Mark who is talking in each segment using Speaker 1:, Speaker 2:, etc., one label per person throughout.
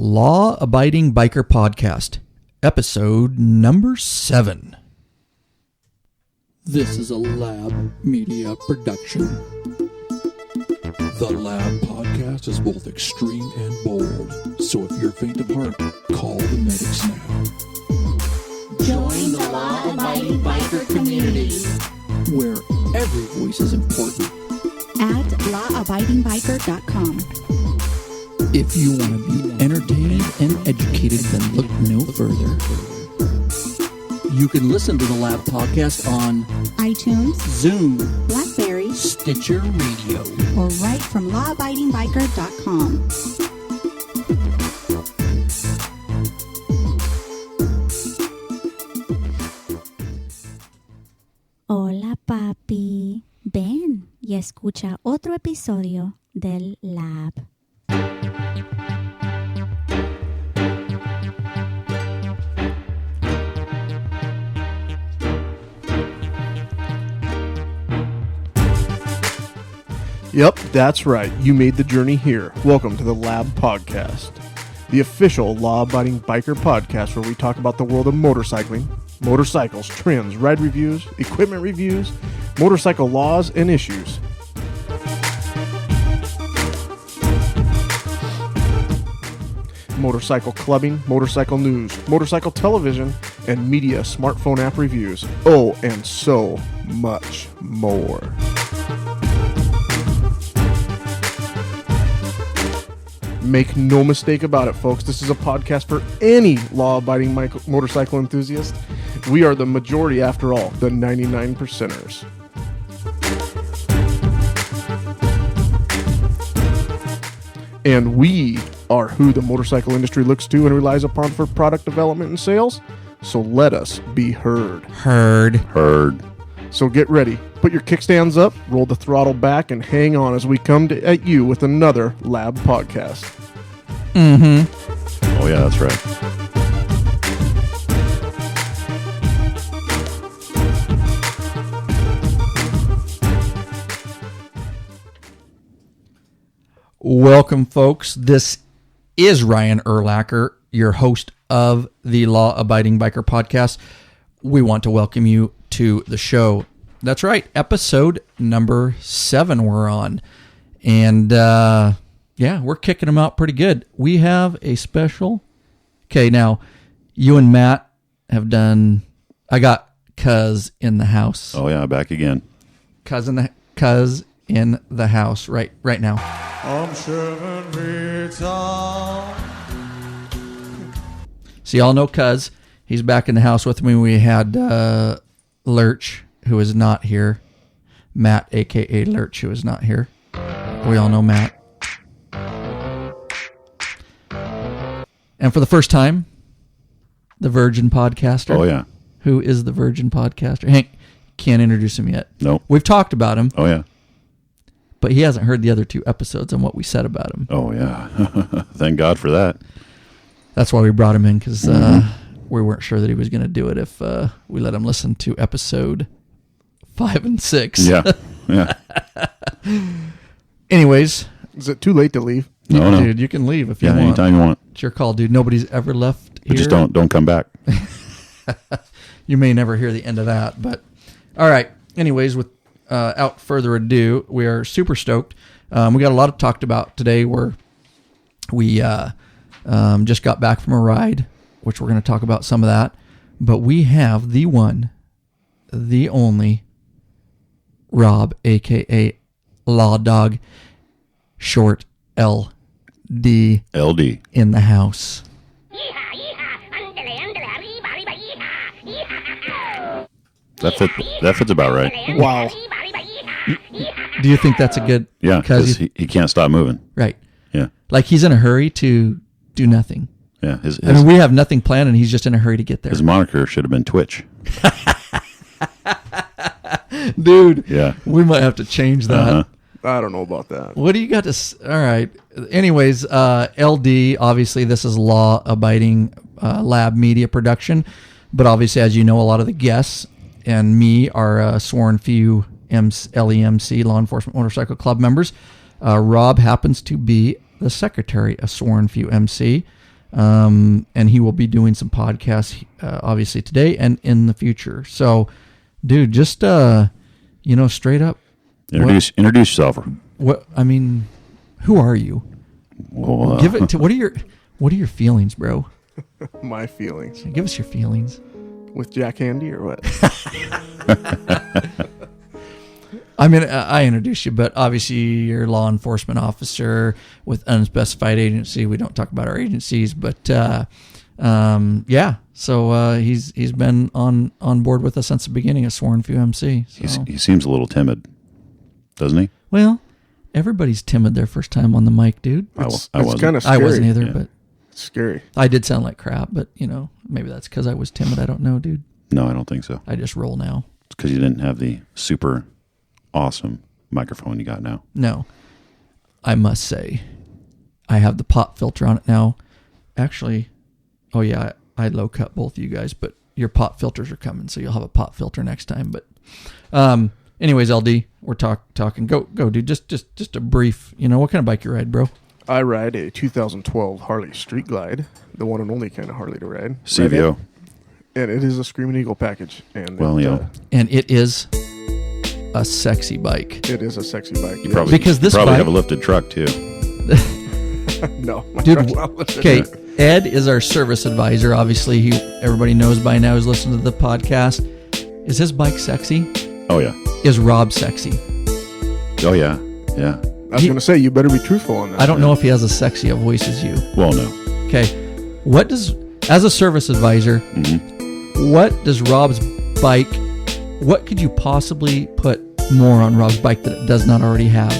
Speaker 1: Law Abiding Biker Podcast, episode number 7.
Speaker 2: This is a Lab Media production. The Lab Podcast is both extreme and bold, so if you're faint of heart, call the medics now.
Speaker 3: Join the law-abiding biker community,
Speaker 2: where every voice is important.
Speaker 3: at lawabidingbiker.com.
Speaker 2: If you want to be entertained and educated, then look no further. You can listen to the Lab Podcast on
Speaker 3: iTunes,
Speaker 2: Zoom,
Speaker 3: BlackBerry,
Speaker 2: Stitcher Radio,
Speaker 3: or right from lawabidingbiker.com. Hola papi, ven y escucha otro episodio del Lab.
Speaker 4: Yep, that's right. You made the journey here. Welcome to the Lab Podcast, the official law-abiding biker podcast where we talk about the world of motorcycling, motorcycles, trends, ride reviews, equipment reviews, motorcycle laws, and issues. Motorcycle clubbing, motorcycle news, motorcycle television, and media smartphone app reviews. Oh, and so much more. Make no mistake about it, folks. This is a podcast for any law-abiding motorcycle enthusiast. We are the majority, after all, the 99%ers. And we are who the motorcycle industry looks to and relies upon for product development and sales. So let us be heard.
Speaker 1: Heard.
Speaker 4: So get ready. Put your kickstands up, roll the throttle back, and hang on as we come at you with another Lab Podcast.
Speaker 1: Mm-hmm.
Speaker 5: Oh, yeah, that's right.
Speaker 1: Welcome, folks. This is Ryan Erlacher, your host of the Law Abiding Biker Podcast. We want to welcome you to the show. That's right, episode number 7 we're on. And, yeah, we're kicking them out pretty good. We have a special... Okay, now, you and Matt have done... I got Cuz in the house.
Speaker 5: Oh, yeah, back again.
Speaker 1: Cuz in the house right now.
Speaker 6: I'm 7 feet tall.
Speaker 1: So y'all know Cuz. He's back in the house with me. We had Lurch, who is not here. Matt, a.k.a. Lurch, who is not here. We all know Matt. And for the first time, the Virgin Podcaster.
Speaker 5: Oh, yeah.
Speaker 1: Who is the Virgin Podcaster? Hank, can't introduce him yet.
Speaker 5: Nope.
Speaker 1: We've talked about him.
Speaker 5: Oh, yeah.
Speaker 1: But he hasn't heard the other 2 episodes and what we said about him.
Speaker 5: Oh, yeah. Thank God for that.
Speaker 1: That's why we brought him in, because we weren't sure that he was going to do it if we let him listen to episode 5 and 6.
Speaker 5: Yeah. Yeah.
Speaker 1: Anyways.
Speaker 4: Is it too late to leave?
Speaker 5: No.
Speaker 1: Dude, you can leave if you
Speaker 5: Yeah,
Speaker 1: want.
Speaker 5: anytime you want.
Speaker 1: It's your call, dude. Nobody's ever left here.
Speaker 5: But just don't come back.
Speaker 1: You may never hear the end of that, but all right. Anyways, without further ado, we are super stoked. We got a lot to talk about today. We just got back from a ride, which we're going to talk about some of that. But we have the one, the only Rob, a.k.a. Law Dog, short LD, in the house.
Speaker 5: That fits about right.
Speaker 4: Wow.
Speaker 1: Do you think that's a good...
Speaker 5: Yeah, because he can't stop moving.
Speaker 1: Right.
Speaker 5: Yeah.
Speaker 1: Like he's in a hurry to do nothing.
Speaker 5: Yeah.
Speaker 1: I mean, we have nothing planned, and he's just in a hurry to get there.
Speaker 5: His moniker should have been Twitch.
Speaker 1: Dude,
Speaker 5: Yeah.
Speaker 1: We might have to change that.
Speaker 5: Uh-huh.
Speaker 4: I don't know about that.
Speaker 1: What do you got to... All right. Anyways, LD, obviously this is law-abiding lab media production. But obviously, as you know, a lot of the guests and me are sworn few LEMC, Law Enforcement Motorcycle Club members. Rob happens to be the secretary of Sworn Few MC. and he will be doing some podcasts, obviously today and in the future. So, dude, just straight up,
Speaker 5: Introduce yourself.
Speaker 1: what I mean, who are you?
Speaker 5: Well,
Speaker 1: Give it to what are your feelings, bro?
Speaker 4: My feelings.
Speaker 1: Give us your feelings.
Speaker 4: With Jack Handy or what?
Speaker 1: I mean, I introduced you, but obviously you're a law enforcement officer with unspecified agency. We don't talk about our agencies, but yeah. So he's been on board with us since the beginning, a sworn few MC. So.
Speaker 5: he seems a little timid, doesn't he?
Speaker 1: Well, everybody's timid their first time on the mic, dude.
Speaker 5: I
Speaker 4: It's
Speaker 5: wasn't.
Speaker 4: kind of scary.
Speaker 1: I wasn't either,
Speaker 5: Yeah.
Speaker 1: but
Speaker 4: It's scary.
Speaker 1: I did sound like crap. But maybe that's because I was timid. I don't know, dude.
Speaker 5: No, I don't think so.
Speaker 1: I just roll now.
Speaker 5: It's because you didn't have the super awesome microphone you got now.
Speaker 1: No, I must say, I have the pop filter on it now. Actually, oh yeah, I low cut both of you guys, but your pop filters are coming, so you'll have a pop filter next time. But, anyways, LD, we're talking. Go, dude. Just a brief. What kind of bike you ride, bro?
Speaker 4: I ride a 2012 Harley Street Glide, the one and only kind of Harley to ride.
Speaker 5: CVO.
Speaker 4: And it is a Screaming Eagle package. And
Speaker 5: Well,
Speaker 1: And it is a sexy bike.
Speaker 4: it is a sexy bike.
Speaker 5: You
Speaker 4: yes.
Speaker 5: probably
Speaker 1: Because this
Speaker 5: probably
Speaker 1: bike-
Speaker 5: have a lifted truck too.
Speaker 4: No, my
Speaker 1: Dude,
Speaker 4: truck's not lifted.
Speaker 1: Okay, Ed is our service advisor. Obviously, everybody knows by now who's listening to the podcast. Is his bike sexy?
Speaker 5: Oh yeah.
Speaker 1: Is Rob sexy?
Speaker 5: Oh yeah. Yeah.
Speaker 4: I was going to say, you better be truthful on that.
Speaker 1: I don't know if he has as sexy a voice as you.
Speaker 5: Well, no.
Speaker 1: Okay, as a service advisor, what does Rob's bike, what could you possibly put more on Rob's bike that it does not already have?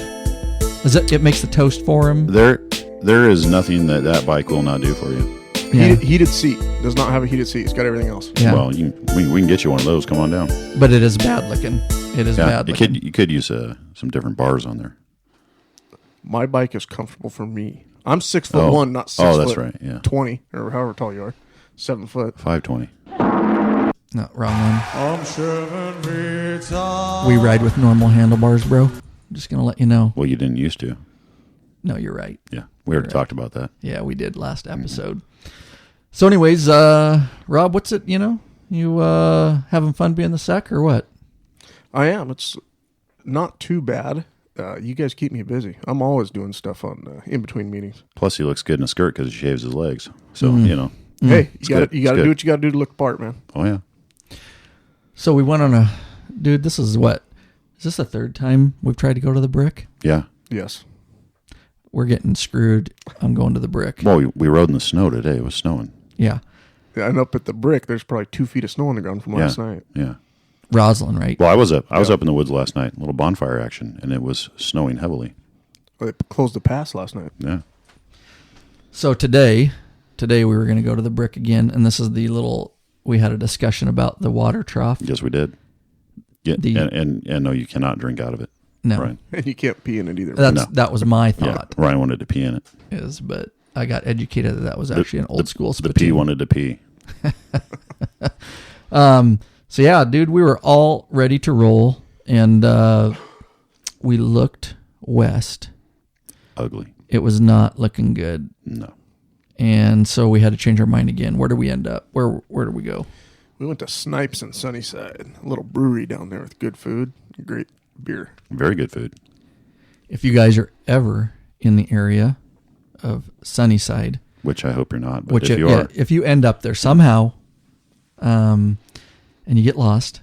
Speaker 1: It makes the toast for him?
Speaker 5: There is nothing that bike will not do for you.
Speaker 1: Yeah.
Speaker 4: Heated seat. Does not have a heated seat. It's got everything else.
Speaker 1: Yeah.
Speaker 5: Well, we can get you one of those. Come on down.
Speaker 1: But it is bad looking. It is
Speaker 5: Yeah,
Speaker 1: bad looking.
Speaker 5: you could use some different bars on there.
Speaker 4: My bike is comfortable for me. I'm 6'1", not 6
Speaker 5: Oh, that's
Speaker 4: foot
Speaker 5: right. Yeah.
Speaker 4: 20 or however tall you are. 7 foot.
Speaker 5: 520.
Speaker 1: No, wrong one.
Speaker 6: I'm 7 feet tall.
Speaker 1: We ride with normal handlebars, bro. I'm just going to let you know.
Speaker 5: Well, you didn't used to.
Speaker 1: No, you're right.
Speaker 5: Yeah. We already talked about that.
Speaker 1: Yeah, we did last episode. So anyways, Rob, what's it, you having fun being the sec or what?
Speaker 4: I am. It's not too bad. You guys keep me busy. I'm always doing stuff on in between meetings.
Speaker 5: Plus, he looks good in a skirt because he shaves his legs. So,
Speaker 4: Hey,
Speaker 5: It's
Speaker 4: you got
Speaker 5: good.
Speaker 4: to
Speaker 5: It's
Speaker 4: do
Speaker 5: good.
Speaker 4: what you got to do to look the part, man.
Speaker 5: Oh, yeah.
Speaker 1: So we went on dude, this is what? Is this the third time we've tried to go to the Brick?
Speaker 5: Yeah.
Speaker 4: Yes.
Speaker 1: We're getting screwed. I'm going to the Brick.
Speaker 5: Well, we rode in the snow today. It was snowing.
Speaker 1: Yeah.
Speaker 4: Yeah, and up at the Brick, there's probably 2 feet of snow on the ground from last night.
Speaker 5: Yeah.
Speaker 1: Roslyn, right?
Speaker 5: Well, I was up in the woods last night, a little bonfire action, and it was snowing heavily.
Speaker 4: Well, they closed the pass last night.
Speaker 5: Yeah.
Speaker 1: So today we were going to go to the Brick again, and this is we had a discussion about the water trough.
Speaker 5: Yes, we did. Yeah. And no, you cannot drink out of it.
Speaker 1: No.
Speaker 5: Ryan.
Speaker 4: And you can't pee in it either.
Speaker 1: That was my
Speaker 5: Yeah.
Speaker 1: thought.
Speaker 5: Ryan wanted to pee in it.
Speaker 1: But I got educated that was actually an old school
Speaker 5: The
Speaker 1: spittoon.
Speaker 5: pee wanted to pee.
Speaker 1: So yeah, dude, we were all ready to roll, and we looked west.
Speaker 5: Ugly.
Speaker 1: It was not looking good,
Speaker 5: No.
Speaker 1: and so we had to change our mind again. Where did we end up? Where did we go?
Speaker 4: We went to Snipes in Sunnyside, a little brewery down there with good food, great beer.
Speaker 5: Very good food.
Speaker 1: If you guys are ever in the area of Sunnyside,
Speaker 5: Which I hope you're not, but if you are,
Speaker 1: if you end up there somehow, and you get lost,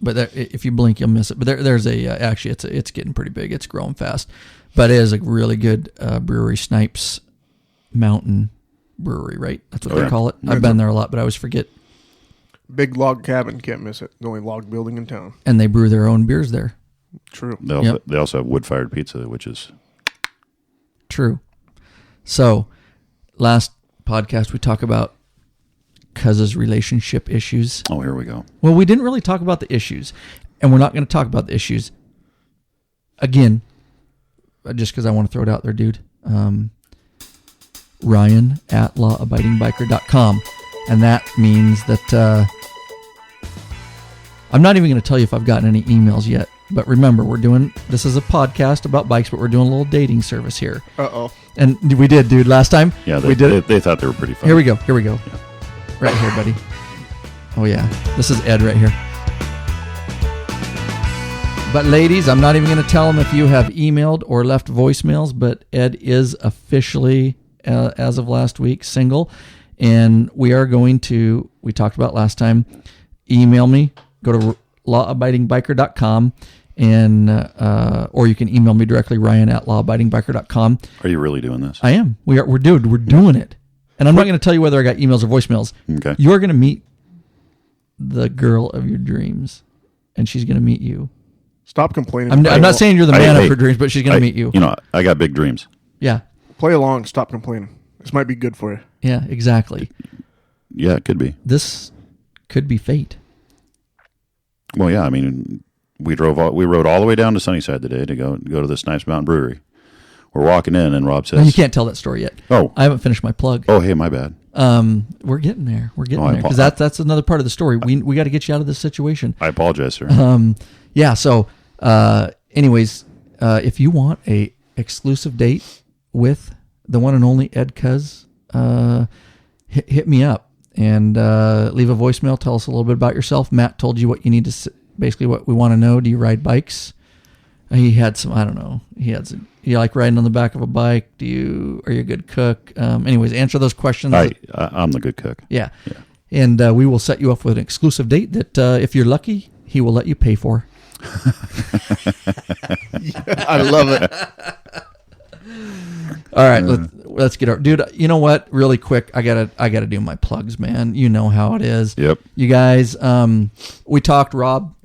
Speaker 1: but if you blink, you'll miss it. But there's actually it's getting pretty big. It's growing fast, but it is a really good brewery, Snipes Mountain Brewery, right? That's what they call it. I've been there a lot, but I always forget.
Speaker 4: Big log cabin, can't miss it. The only log building in town.
Speaker 1: And they brew their own beers there.
Speaker 4: True.
Speaker 5: they also have wood-fired pizza, which is
Speaker 1: True. So, last podcast we talked about Cuz's relationship issues.
Speaker 5: oh, here we go.
Speaker 1: Well, we didn't really talk about the issues, and we're not going to talk about the issues again, just because I want to throw it out there, dude. Ryan at lawabidingbiker.com, and that means that I'm not even going to tell you if I've gotten any emails yet But remember, this is a podcast about bikes, but we're doing a little dating service here.
Speaker 4: Uh-oh.
Speaker 1: And we did, dude, last time.
Speaker 5: Yeah,
Speaker 1: we did it.
Speaker 5: They thought they were pretty fun.
Speaker 1: Here we go. Yeah. Right here, buddy. Oh, yeah. This is Ed right here. But ladies, I'm not even going to tell them if you have emailed or left voicemails, but Ed is officially, as of last week, single. And we are going to, we talked about last time, email me, go to lawabidingbiker.com, and or you can email me directly, Ryan@lawabidingbiker.com.
Speaker 5: Are you really doing this?
Speaker 1: I am. We're doing it. And I'm not going to tell you whether I got emails or voicemails.
Speaker 5: Okay.
Speaker 1: You're going to meet the girl of your dreams, and she's going to meet you.
Speaker 4: Stop complaining.
Speaker 1: I'm not saying you're the man of her dreams, but she's going to meet you.
Speaker 5: You know, I got big dreams.
Speaker 1: Yeah.
Speaker 4: Play along. Stop complaining. This might be good for you.
Speaker 1: Yeah, exactly.
Speaker 5: Yeah, it could be.
Speaker 1: This could be fate.
Speaker 5: Well, yeah, I mean, we rode all the way down to Sunnyside today to go to the Snipes Mountain Brewery. We're walking in, and Rob says,
Speaker 1: No, you can't tell that story yet.
Speaker 5: Oh.
Speaker 1: I haven't finished my plug.
Speaker 5: Oh, hey, my bad.
Speaker 1: We're getting there. There. Because that's another part of the story. We got to get you out of this situation.
Speaker 5: I apologize, sir.
Speaker 1: Yeah, so anyways, if you want a exclusive date with the one and only Ed Cuz, hit me up and leave a voicemail. Tell us a little bit about yourself. Matt told you what you need to, basically what we want to know. Do you ride bikes? He had some, I don't know. You like riding on the back of a bike? Are you a good cook? Anyways, answer those questions.
Speaker 5: I'm the good cook.
Speaker 1: Yeah. And we will set you up with an exclusive date that if you're lucky, he will let you pay for.
Speaker 4: I love it.
Speaker 1: All right, let's get our dude. You know what? Really quick, I gotta do my plugs, man. You know how it is.
Speaker 5: Yep.
Speaker 1: You guys, we talked. Rob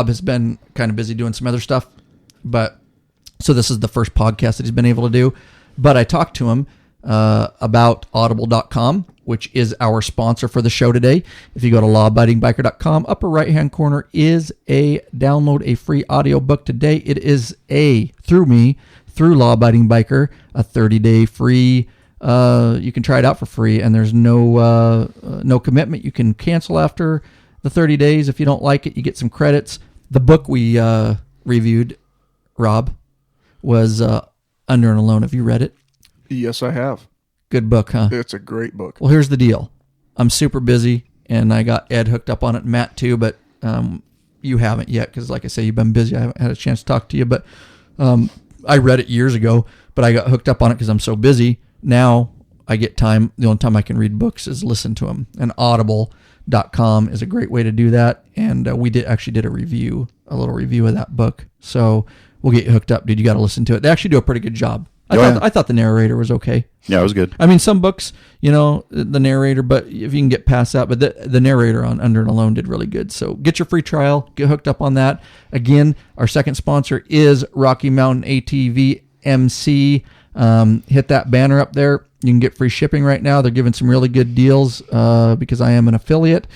Speaker 1: has been kind of busy doing some other stuff, but so this is the first podcast that he's been able to do. But I talked to him about Audible.com, which is our sponsor for the show today. If you go to lawabidingbiker.com, upper right-hand corner is download a free audiobook today. It is through Law Abiding Biker, a 30-day free. You can try it out for free, and there's no commitment. You can cancel after the 30 days. If you don't like it, you get some credits. The book we reviewed, Rob, was Under and Alone. Have you read it?
Speaker 4: Yes, I have.
Speaker 1: Good book, huh?
Speaker 4: It's a great book.
Speaker 1: Well, here's the deal. I'm super busy, and I got Ed hooked up on it, and Matt too, but you haven't yet because, like I say, you've been busy. I haven't had a chance to talk to you, but I read it years ago, but I got hooked up on it because I'm so busy. Now I get time. The only time I can read books is listen to them, and Audible.com is a great way to do that, and we did a little review of that book, so we'll get you hooked up, dude. You got to listen to it. They actually do a pretty good job. I thought the narrator was okay.
Speaker 5: Yeah, it was good.
Speaker 1: I mean, some books, the narrator, but if you can get past that, but the narrator on Under and Alone did really good. So get your free trial, get hooked up on that. Again, our second sponsor is Rocky Mountain ATV MC. Hit that banner up there. You can get free shipping right now. They're giving some really good deals because I am an affiliate.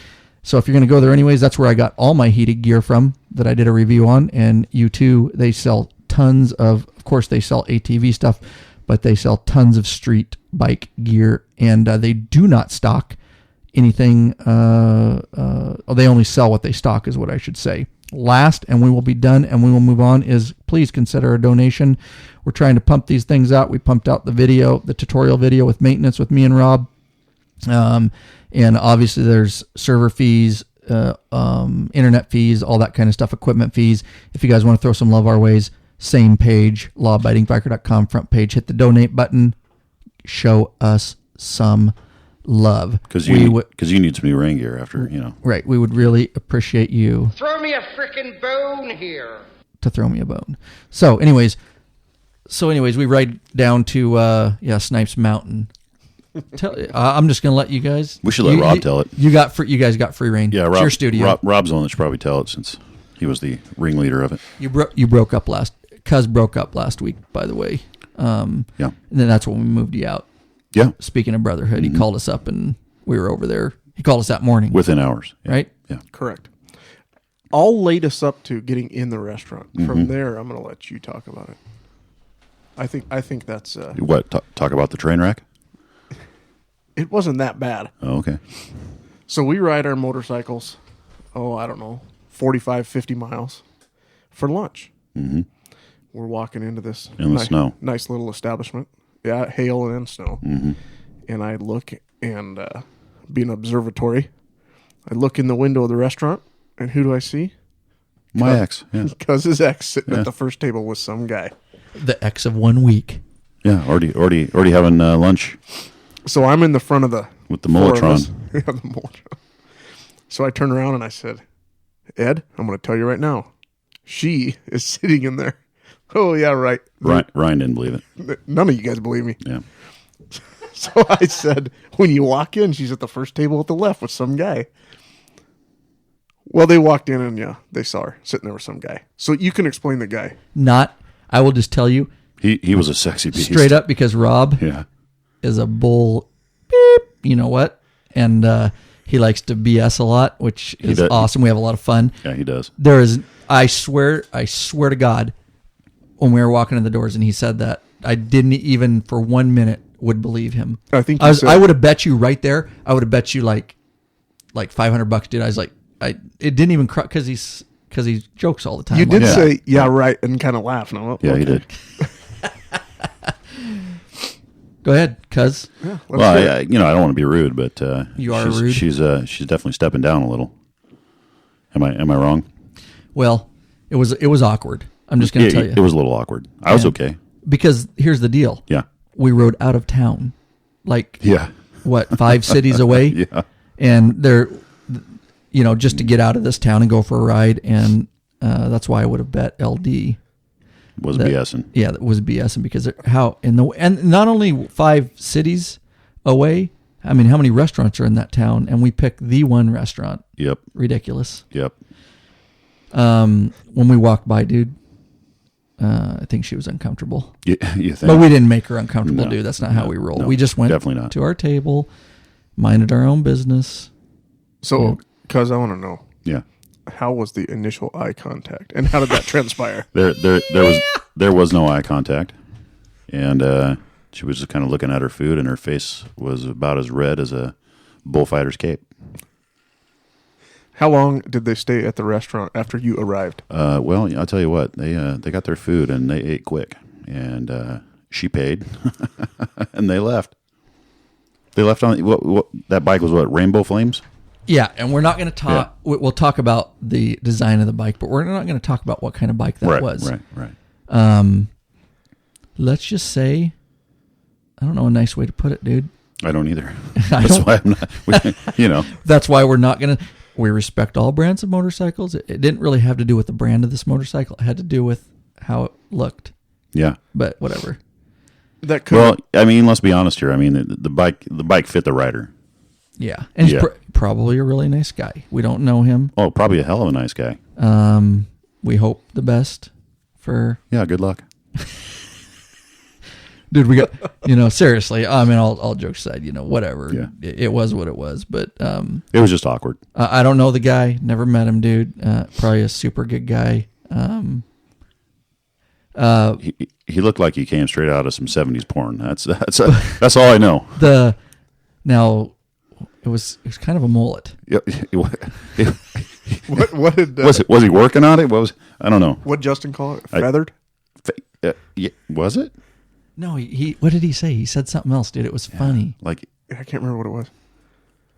Speaker 1: So if you're going to go there anyways, that's where I got all my heated gear from that I did a review on. And you too, they sell tons of course, they sell ATV stuff, but they sell tons of street bike gear, and they do not stock anything. They only sell what they stock, is what I should say. Last, and we will be done, and we will move on, is please consider a donation. We're trying to pump these things out. We pumped out the tutorial video with maintenance with me and Rob. And obviously there's server fees, internet fees, all that kind of stuff, equipment fees. If you guys want to throw some love our ways, same page, lawabidingbiker.com, front page, hit the donate button, show us some love.
Speaker 5: Because you need some new rain gear after,
Speaker 1: Right. We would really appreciate you.
Speaker 7: Throw me a frickin' bone here.
Speaker 1: To throw me a bone. So anyways, we ride down to, Snipes Mountain. I'm just going to let you guys.
Speaker 5: We should let Rob tell it.
Speaker 1: You guys got free reign.
Speaker 5: Yeah, Rob,
Speaker 1: it's your studio.
Speaker 5: Rob's the one that should probably tell it since he was the ringleader of it.
Speaker 1: You broke up Cuz broke up last week, by the way.
Speaker 5: Yeah.
Speaker 1: And then that's when we moved you out.
Speaker 5: Yeah.
Speaker 1: Speaking of brotherhood, he called us up and we were over there. He called us that morning.
Speaker 5: Within hours. Yeah.
Speaker 1: Right?
Speaker 5: Yeah.
Speaker 4: Correct. I'll lead us up to getting in the restaurant. From there, I'm going to let you talk about it. I think that's...
Speaker 5: What? Talk about the train wreck?
Speaker 4: It wasn't that bad.
Speaker 5: Oh, okay.
Speaker 4: So we ride our motorcycles, I don't know, 45, 50 miles for lunch.
Speaker 5: Mm-hmm.
Speaker 4: We're walking into this
Speaker 5: In the snow.
Speaker 4: nice little establishment. Yeah, hail and snow.
Speaker 5: Mm-hmm.
Speaker 4: And I look and be an observatory. I look in the window of the restaurant, and who do I see?
Speaker 5: My ex. Yeah.
Speaker 4: Because his ex sitting at the first table with some guy.
Speaker 1: The ex of 1 week.
Speaker 5: Yeah. Already having lunch
Speaker 4: So I'm in the front of the
Speaker 5: with the
Speaker 4: four of
Speaker 5: Molotron.
Speaker 4: us. Yeah, the Molotron. So I turned around and I said, Ed, I'm going to tell you right now. She is sitting in there. Oh, yeah, right.
Speaker 5: Ryan didn't believe it.
Speaker 4: None of you guys believe me.
Speaker 5: Yeah.
Speaker 4: So I said, when you walk in, she's at the first table at the left with some guy. Well, they walked in and, yeah, they saw her sitting there with some guy. So you can explain the guy.
Speaker 1: I will just tell you
Speaker 5: He was a sexy beast.
Speaker 1: straight up because Rob
Speaker 5: Yeah.
Speaker 1: is a bull. Beep, you know what? And he likes to BS a lot, which is awesome. We have a lot of fun.
Speaker 5: Yeah, he does.
Speaker 1: There is, I swear to God, when we were walking in the doors and he said that, I didn't even for 1 minute would believe him.
Speaker 4: I think
Speaker 1: I would have bet you right there. I would have bet you like $500, dude. I was like, it didn't even cry because he jokes all the time.
Speaker 4: You did
Speaker 5: Yeah.
Speaker 4: say, yeah, right, and kind of laugh. No,
Speaker 5: Yeah, he did.
Speaker 1: Go ahead, cuz.
Speaker 4: Yeah,
Speaker 5: Well, I don't want to be rude, but
Speaker 1: You are rude.
Speaker 5: She's definitely stepping down a little. Am I wrong?
Speaker 1: Well, it was awkward. I'm just going to tell you.
Speaker 5: It was a little awkward. I was okay.
Speaker 1: Because here's the deal.
Speaker 5: Yeah.
Speaker 1: We rode out of town. Like,
Speaker 5: Yeah.
Speaker 1: what, 5 cities away?
Speaker 5: Yeah.
Speaker 1: And they're, just to get out of this town and go for a ride. And that's why I would have bet LD.
Speaker 5: Was BSing.
Speaker 1: Yeah, that was BSing because and not only 5 cities away. I mean, how many restaurants are in that town? And we picked the one restaurant.
Speaker 5: Yep.
Speaker 1: Ridiculous.
Speaker 5: Yep.
Speaker 1: When we walked by, dude, I think she was uncomfortable.
Speaker 5: You think?
Speaker 1: But we didn't make her uncomfortable,
Speaker 5: No.
Speaker 1: dude. That's not how we roll.
Speaker 5: No,
Speaker 1: We just went
Speaker 5: definitely not.
Speaker 1: to our table, minded our own business.
Speaker 4: So, cuz I want to know,
Speaker 5: Yeah.
Speaker 4: how was the initial eye contact, and how did that transpire?
Speaker 5: There was no eye contact, and she was just kind of looking at her food, and her face was about as red as a bullfighter's cape.
Speaker 4: How long did they stay at the restaurant after you arrived?
Speaker 5: Well, I'll tell you what, they got their food and they ate quick, and she paid, and they left. They left on what that bike was. What, Rainbow Flames?
Speaker 1: Yeah, and we're not going to talk. We'll talk about the design of the bike, but we're not going to talk about what kind of bike that was.
Speaker 5: Right.
Speaker 1: Let's just say, I don't know a nice way to put it, dude.
Speaker 5: I don't either.
Speaker 1: I
Speaker 5: That's
Speaker 1: don't-
Speaker 5: why I'm not.
Speaker 1: That's why we're not going to. We respect all brands of motorcycles. It didn't really have to do with the brand of this motorcycle. It had to do with how it looked.
Speaker 5: Yeah.
Speaker 1: But whatever.
Speaker 4: That could
Speaker 5: Well, I mean, let's be honest here. I mean, the bike fit the rider.
Speaker 1: Yeah, and he's
Speaker 5: Yeah.
Speaker 1: probably a really nice guy. We don't know him.
Speaker 5: Oh, probably a hell of a nice guy.
Speaker 1: We hope the best for.
Speaker 5: Yeah. Good luck.
Speaker 1: Dude, we got, seriously, I mean, all jokes aside, whatever.
Speaker 5: Yeah.
Speaker 1: It was what it was, but
Speaker 5: It was just awkward.
Speaker 1: I don't know the guy, never met him, dude. Probably a super good guy.
Speaker 5: He looked like he came straight out of some 70s porn. That's all I know.
Speaker 1: Now it was kind of a mullet.
Speaker 5: Yep.
Speaker 4: what did
Speaker 5: Was he working on it? I don't know.
Speaker 4: what Justin call it? Feathered?
Speaker 5: Yeah, was it?
Speaker 1: No, he what did he say? He said something else, dude. It was funny.
Speaker 5: Like
Speaker 4: I can't remember what it was.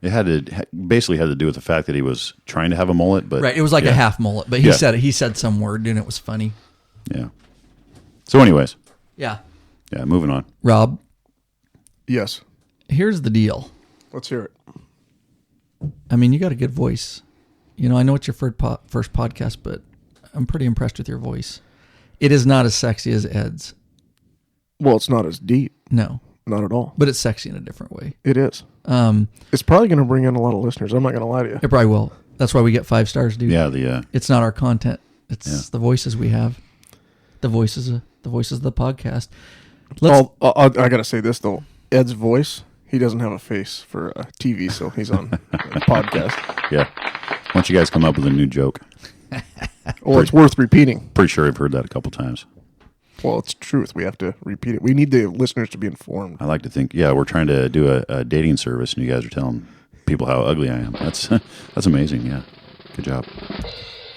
Speaker 5: it basically had to do with the fact that he was trying to have a mullet, but
Speaker 1: Right, it was like
Speaker 5: yeah.
Speaker 1: a half mullet, but he said some word, dude, and it was funny.
Speaker 5: Yeah. So, anyways,
Speaker 1: Yeah.
Speaker 5: yeah, moving on.
Speaker 1: Rob,
Speaker 4: Yes.
Speaker 1: here's the deal.
Speaker 4: Let's hear it.
Speaker 1: I mean, you got a good voice. I know it's your first podcast, but I'm pretty impressed with your voice. It is not as sexy as Ed's.
Speaker 4: Well, it's not as deep.
Speaker 1: No,
Speaker 4: Not at all.
Speaker 1: but it's sexy in a different way.
Speaker 4: It is. It's probably going to bring in a lot of listeners. I'm not going to lie to you.
Speaker 1: It probably will. That's why we get 5 stars, dude.
Speaker 5: Yeah,
Speaker 1: It's not our content. It's the voices we have. The voices of the podcast.
Speaker 4: I got to say this, though. Ed's voice, he doesn't have a face for TV, so he's on a podcast.
Speaker 5: yeah. Why don't you guys come up with a new joke?
Speaker 4: Well, it's worth repeating.
Speaker 5: Pretty sure I've heard that a couple times.
Speaker 4: Well, it's truth. We have to repeat it. We need the listeners to be informed.
Speaker 5: I like to think, we're trying to do a dating service, and you guys are telling people how ugly I am. That's amazing. Yeah, good job.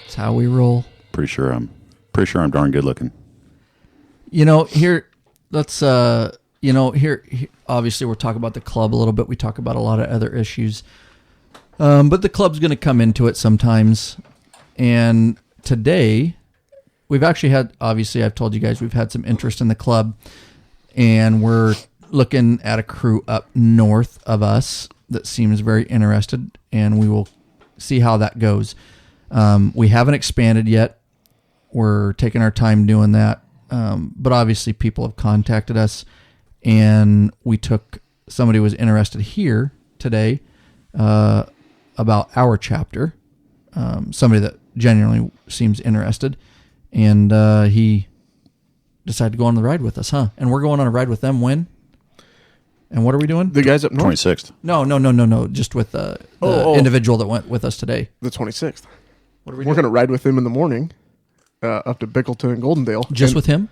Speaker 1: It's how we roll.
Speaker 5: Pretty sure I'm Pretty sure I'm darn good looking.
Speaker 1: Here, let's, here, obviously we're talking about the club a little bit. We talk about a lot of other issues. But the club's going to come into it sometimes. And today, we've actually had, obviously, I've told you guys, we've had some interest in the club. And we're looking at a crew up north of us that seems very interested. And we will see how that goes. We haven't expanded yet. We're taking our time doing that. But obviously people have contacted us, and somebody was interested here today, about our chapter. Somebody that genuinely seems interested, and, he decided to go on the ride with us, huh? And we're going on a ride with them when? And what are we doing?
Speaker 4: The guys up north?
Speaker 5: 26th.
Speaker 1: No. Just with the individual that went with us today.
Speaker 4: The 26th.
Speaker 1: What are we
Speaker 4: We're
Speaker 1: doing?
Speaker 4: going to ride with him in the morning up to Bickleton and Goldendale.
Speaker 1: Just with him?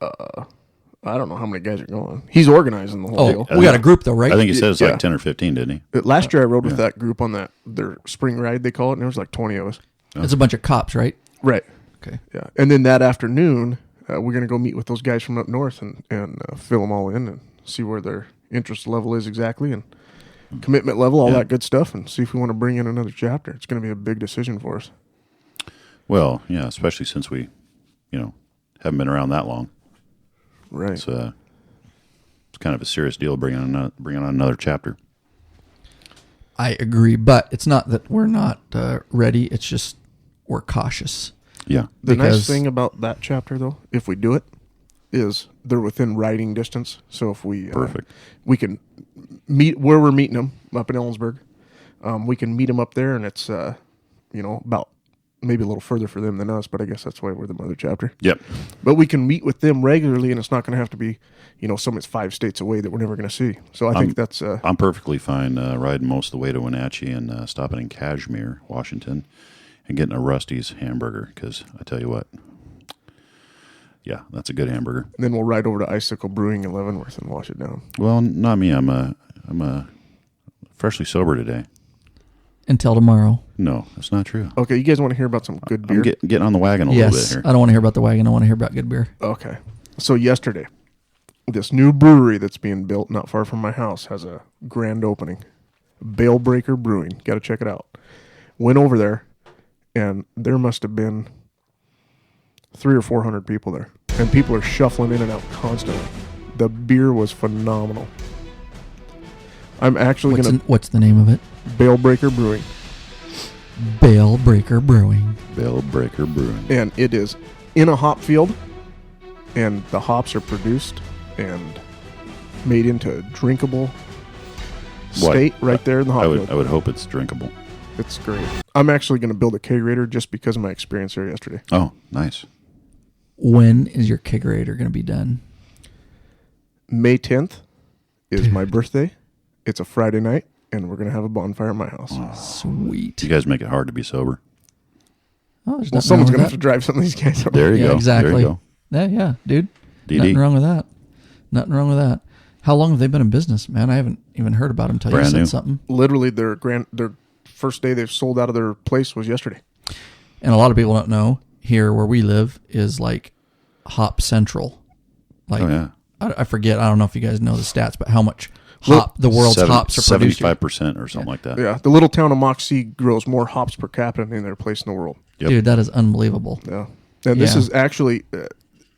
Speaker 4: I don't know how many guys are going. He's organizing the whole deal.
Speaker 1: We got a group though, right?
Speaker 5: I think he says
Speaker 4: Yeah.
Speaker 5: like 10 or 15, didn't he?
Speaker 4: Last year I rode with that group on their spring ride, they call it, and there was like 20 of us.
Speaker 1: It's a bunch of cops, right?
Speaker 4: Right.
Speaker 1: Okay.
Speaker 4: Yeah. And then that afternoon, we're going to go meet with those guys from up north and fill them all in and see where their interest level is exactly and commitment level, all that good stuff, and see if we want to bring in another chapter. It's going to be a big decision for us.
Speaker 5: Well, yeah, especially since we, haven't been around that long.
Speaker 4: Right.
Speaker 5: It's kind of a serious deal bringing on another chapter.
Speaker 1: I agree, but it's not that we're not ready. It's just we're cautious.
Speaker 5: Yeah.
Speaker 4: The nice
Speaker 1: because-
Speaker 4: thing about that chapter, though, if we do it, is they're within riding distance. So if we
Speaker 5: Perfect.
Speaker 4: We can meet where we're meeting them up in Ellensburg. We can meet them up there, and it's about maybe a little further for them than us, but I guess that's why we're the mother chapter.
Speaker 5: Yep.
Speaker 4: But we can meet with them regularly, and it's not going to have to be somebody's 5 states away that we're never going to see. So I think that's
Speaker 5: I'm perfectly fine riding most of the way to Wenatchee and stopping in Cashmere, Washington, and getting a Rusty's hamburger, because I tell you what, yeah, that's a good hamburger.
Speaker 4: And then we'll ride over to Icicle Brewing in Leavenworth and wash it down.
Speaker 5: Well, not me. I'm freshly sober today.
Speaker 1: Until tomorrow.
Speaker 5: No, that's not true.
Speaker 4: Okay, you guys want to hear about some good beer?
Speaker 5: I'm getting on the wagon a little bit
Speaker 1: Yes.
Speaker 5: here.
Speaker 1: I don't want to hear about the wagon. I want to hear about good beer.
Speaker 4: Okay. So yesterday, this new brewery that's being built not far from my house has a grand opening. Bale Breaker Brewing. Got to check it out. Went over there, and there must have been 300 or 400 people there. And people are shuffling in and out constantly. The beer was phenomenal. I'm actually going to...
Speaker 1: What's the name of it?
Speaker 4: Bale Breaker Brewing.
Speaker 1: Bale Breaker Brewing.
Speaker 5: Bale Breaker Brewing.
Speaker 4: And it is in a hop field, and the hops are produced and made into drinkable state right there in the hop field.
Speaker 5: I would hope it's drinkable.
Speaker 4: It's great. I'm actually going to build a kegerator just because of my experience there yesterday.
Speaker 5: Oh, nice.
Speaker 1: When is your kegerator going to be done?
Speaker 4: May 10th is my birthday. It's a Friday night, and we're going to have a bonfire at my house.
Speaker 1: Sweet.
Speaker 5: You guys make it hard to be sober.
Speaker 1: Oh, there's
Speaker 4: Well,
Speaker 1: nothing
Speaker 4: someone's
Speaker 1: wrong
Speaker 4: going
Speaker 1: with
Speaker 4: to have to
Speaker 1: that.
Speaker 4: drive some of these guys over.
Speaker 5: There you
Speaker 1: Yeah,
Speaker 5: go.
Speaker 1: exactly.
Speaker 5: There you go.
Speaker 1: Yeah, dude.
Speaker 5: DD.
Speaker 1: Nothing wrong with that. Nothing wrong with that. How long have they been in business, man? I haven't even heard about them until you
Speaker 5: Brand
Speaker 1: said
Speaker 5: new.
Speaker 1: something.
Speaker 4: Literally, their first day they've sold out of their place was yesterday.
Speaker 1: And a lot of people don't know here where we live is like Hop Central. Like,
Speaker 5: Oh, yeah.
Speaker 1: I forget. I don't know if you guys know the stats, but how much the world's hops are produced here.
Speaker 5: 75% or something like that.
Speaker 4: Yeah, the little town of Moxie grows more hops per capita than any other place in the world.
Speaker 5: Yep.
Speaker 1: Dude, that is unbelievable.
Speaker 4: Yeah. And this
Speaker 1: Yeah.
Speaker 4: is actually,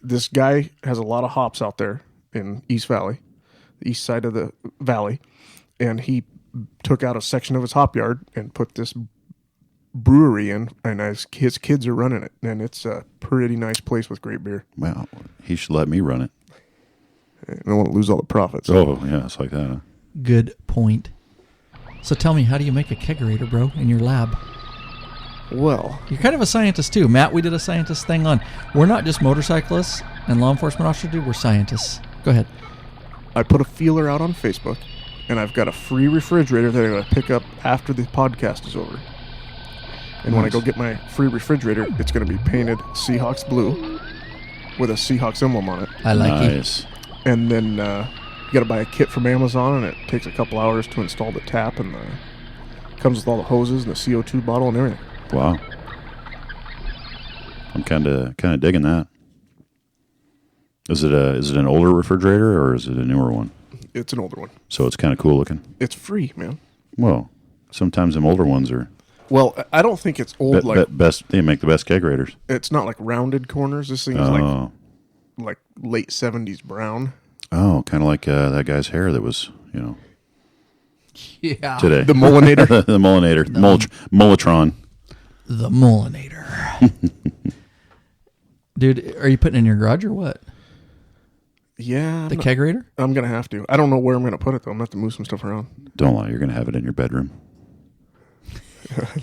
Speaker 4: this guy has a lot of hops out there in East Valley, the east side of the valley, and he took out a section of his hop yard and put this brewery in, and his kids are running it, and it's a pretty nice place with great beer.
Speaker 5: Well, he should let me run it.
Speaker 4: I don't want to lose all the profits.
Speaker 5: Oh, yeah, it's like that. Huh?
Speaker 1: Good point. So tell me, how do you make a kegerator, bro, in your lab?
Speaker 4: Well,
Speaker 1: You're kind of a scientist, too. Matt, we did a scientist thing on. We're not just motorcyclists and law enforcement officers, dude. We're scientists. Go ahead.
Speaker 4: I put a feeler out on Facebook, and I've got a free refrigerator that I'm going to pick up after the podcast is over. And when I go get my free refrigerator, it's going to be painted Seahawks blue with a Seahawks emblem on it.
Speaker 1: I like
Speaker 5: Nice.
Speaker 4: And then you got to buy a kit from Amazon, and it takes a couple hours to install the tap, and comes with all the hoses and the CO2 bottle and everything.
Speaker 5: Wow. I'm kind of digging that. Is it an older refrigerator or is it a newer one?
Speaker 4: It's an older one.
Speaker 5: So it's kind of cool looking.
Speaker 4: It's free, man.
Speaker 5: Well, sometimes them older ones are.
Speaker 4: Well, I don't think it's old.
Speaker 5: Best. They make the best kegerators.
Speaker 4: It's not like rounded corners. This thing is like late 70s brown.
Speaker 5: Oh, kind of like that guy's hair that was,
Speaker 1: Yeah.
Speaker 5: today.
Speaker 4: The Mullinator.
Speaker 5: The Mullinator. Mullatron.
Speaker 1: The Mullinator. Dude, are you putting it in your garage or what?
Speaker 4: Yeah.
Speaker 1: The kegerator?
Speaker 4: I'm going to have to. I don't know where I'm going to put it, though. I'm going to have to move some stuff around.
Speaker 5: Don't lie. You're going to have it in your bedroom.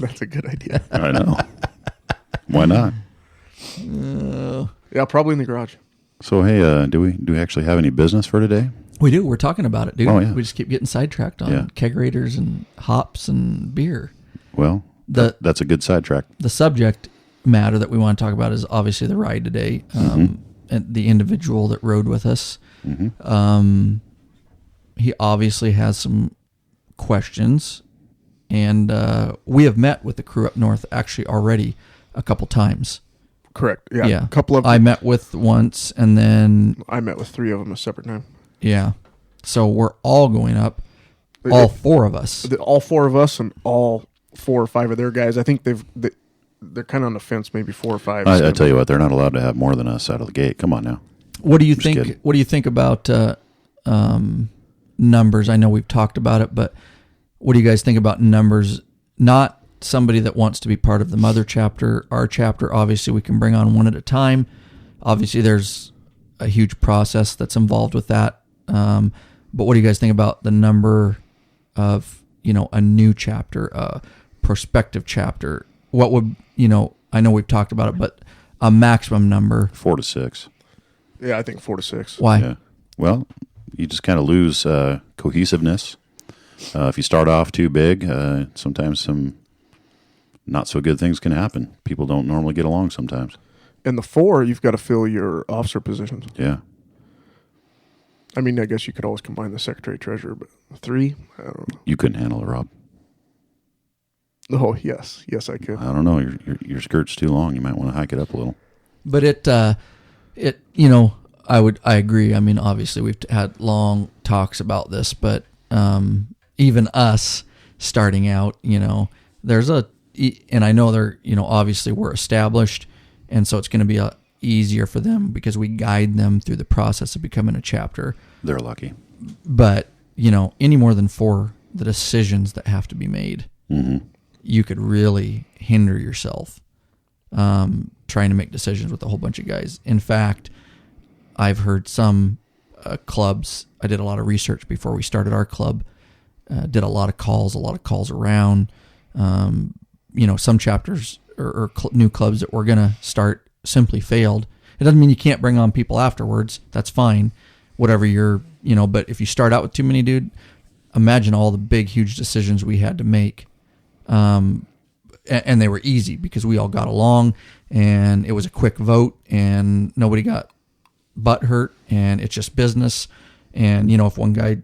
Speaker 4: That's a good idea.
Speaker 5: I know. Why not?
Speaker 4: Yeah, probably in the garage.
Speaker 5: So, hey, do we actually have any business for today?
Speaker 1: We do. We're talking about it, dude.
Speaker 5: Oh, yeah.
Speaker 1: We just keep getting sidetracked on kegerators and hops and beer.
Speaker 5: Well, that's a good sidetrack.
Speaker 1: The subject matter that we want to talk about is obviously the ride today. And the individual that rode with us. Mm-hmm. He obviously has some questions. And we have met with the crew up north actually already a couple times.
Speaker 4: Correct. Yeah.
Speaker 1: A couple of. I met with once, and then
Speaker 4: I met with 3 of them a separate time.
Speaker 1: Yeah. So we're all going up. All 4 of us.
Speaker 4: All 4 of us and all 4 or 5 of their guys. I think they're kind of on the fence. Maybe 4 or 5.
Speaker 5: I tell you what, they're not allowed to have more than us out of the gate. Come on now.
Speaker 1: What do you think? Kidding. What do you think about numbers? I know we've talked about it, but what do you guys think about numbers? Not somebody that wants to be part of the mother chapter. Our chapter, obviously, we can bring on one at a time. Obviously, there's a huge process that's involved with that. But what do you guys think about the number of, a new chapter, a prospective chapter? What would, I know we've talked about it, but a maximum number?
Speaker 5: 4 to 6.
Speaker 4: Yeah, I think 4 to 6.
Speaker 1: Why?
Speaker 5: Yeah. Well, you just kind of lose cohesiveness. If you start off too big, sometimes some not so good things can happen. People don't normally get along sometimes.
Speaker 4: And the 4, you've got to fill your officer positions.
Speaker 5: Yeah.
Speaker 4: I mean, I guess you could always combine the secretary treasurer, but 3, I don't know.
Speaker 5: You couldn't handle it, Rob.
Speaker 4: Oh, yes, I could.
Speaker 5: I don't know. Your skirt's too long. You might want to hike it up a little.
Speaker 1: But I agree. I mean, obviously we've had long talks about this, but even us starting out, there's and I know they're, obviously we're established, and so it's going to be easier for them because we guide them through the process of becoming a chapter.
Speaker 5: They're lucky.
Speaker 1: But, any more than 4, the decisions that have to be made, you could really hinder yourself trying to make decisions with a whole bunch of guys. In fact, I've heard some clubs, I did a lot of research before we started our club, did a lot of calls around, some chapters or new clubs that we're going to start simply failed. It doesn't mean you can't bring on people afterwards. That's fine. Whatever but if you start out with too many, dude, imagine all the big, huge decisions we had to make. And they were easy because we all got along and it was a quick vote and nobody got butt hurt and it's just business. And, if one guy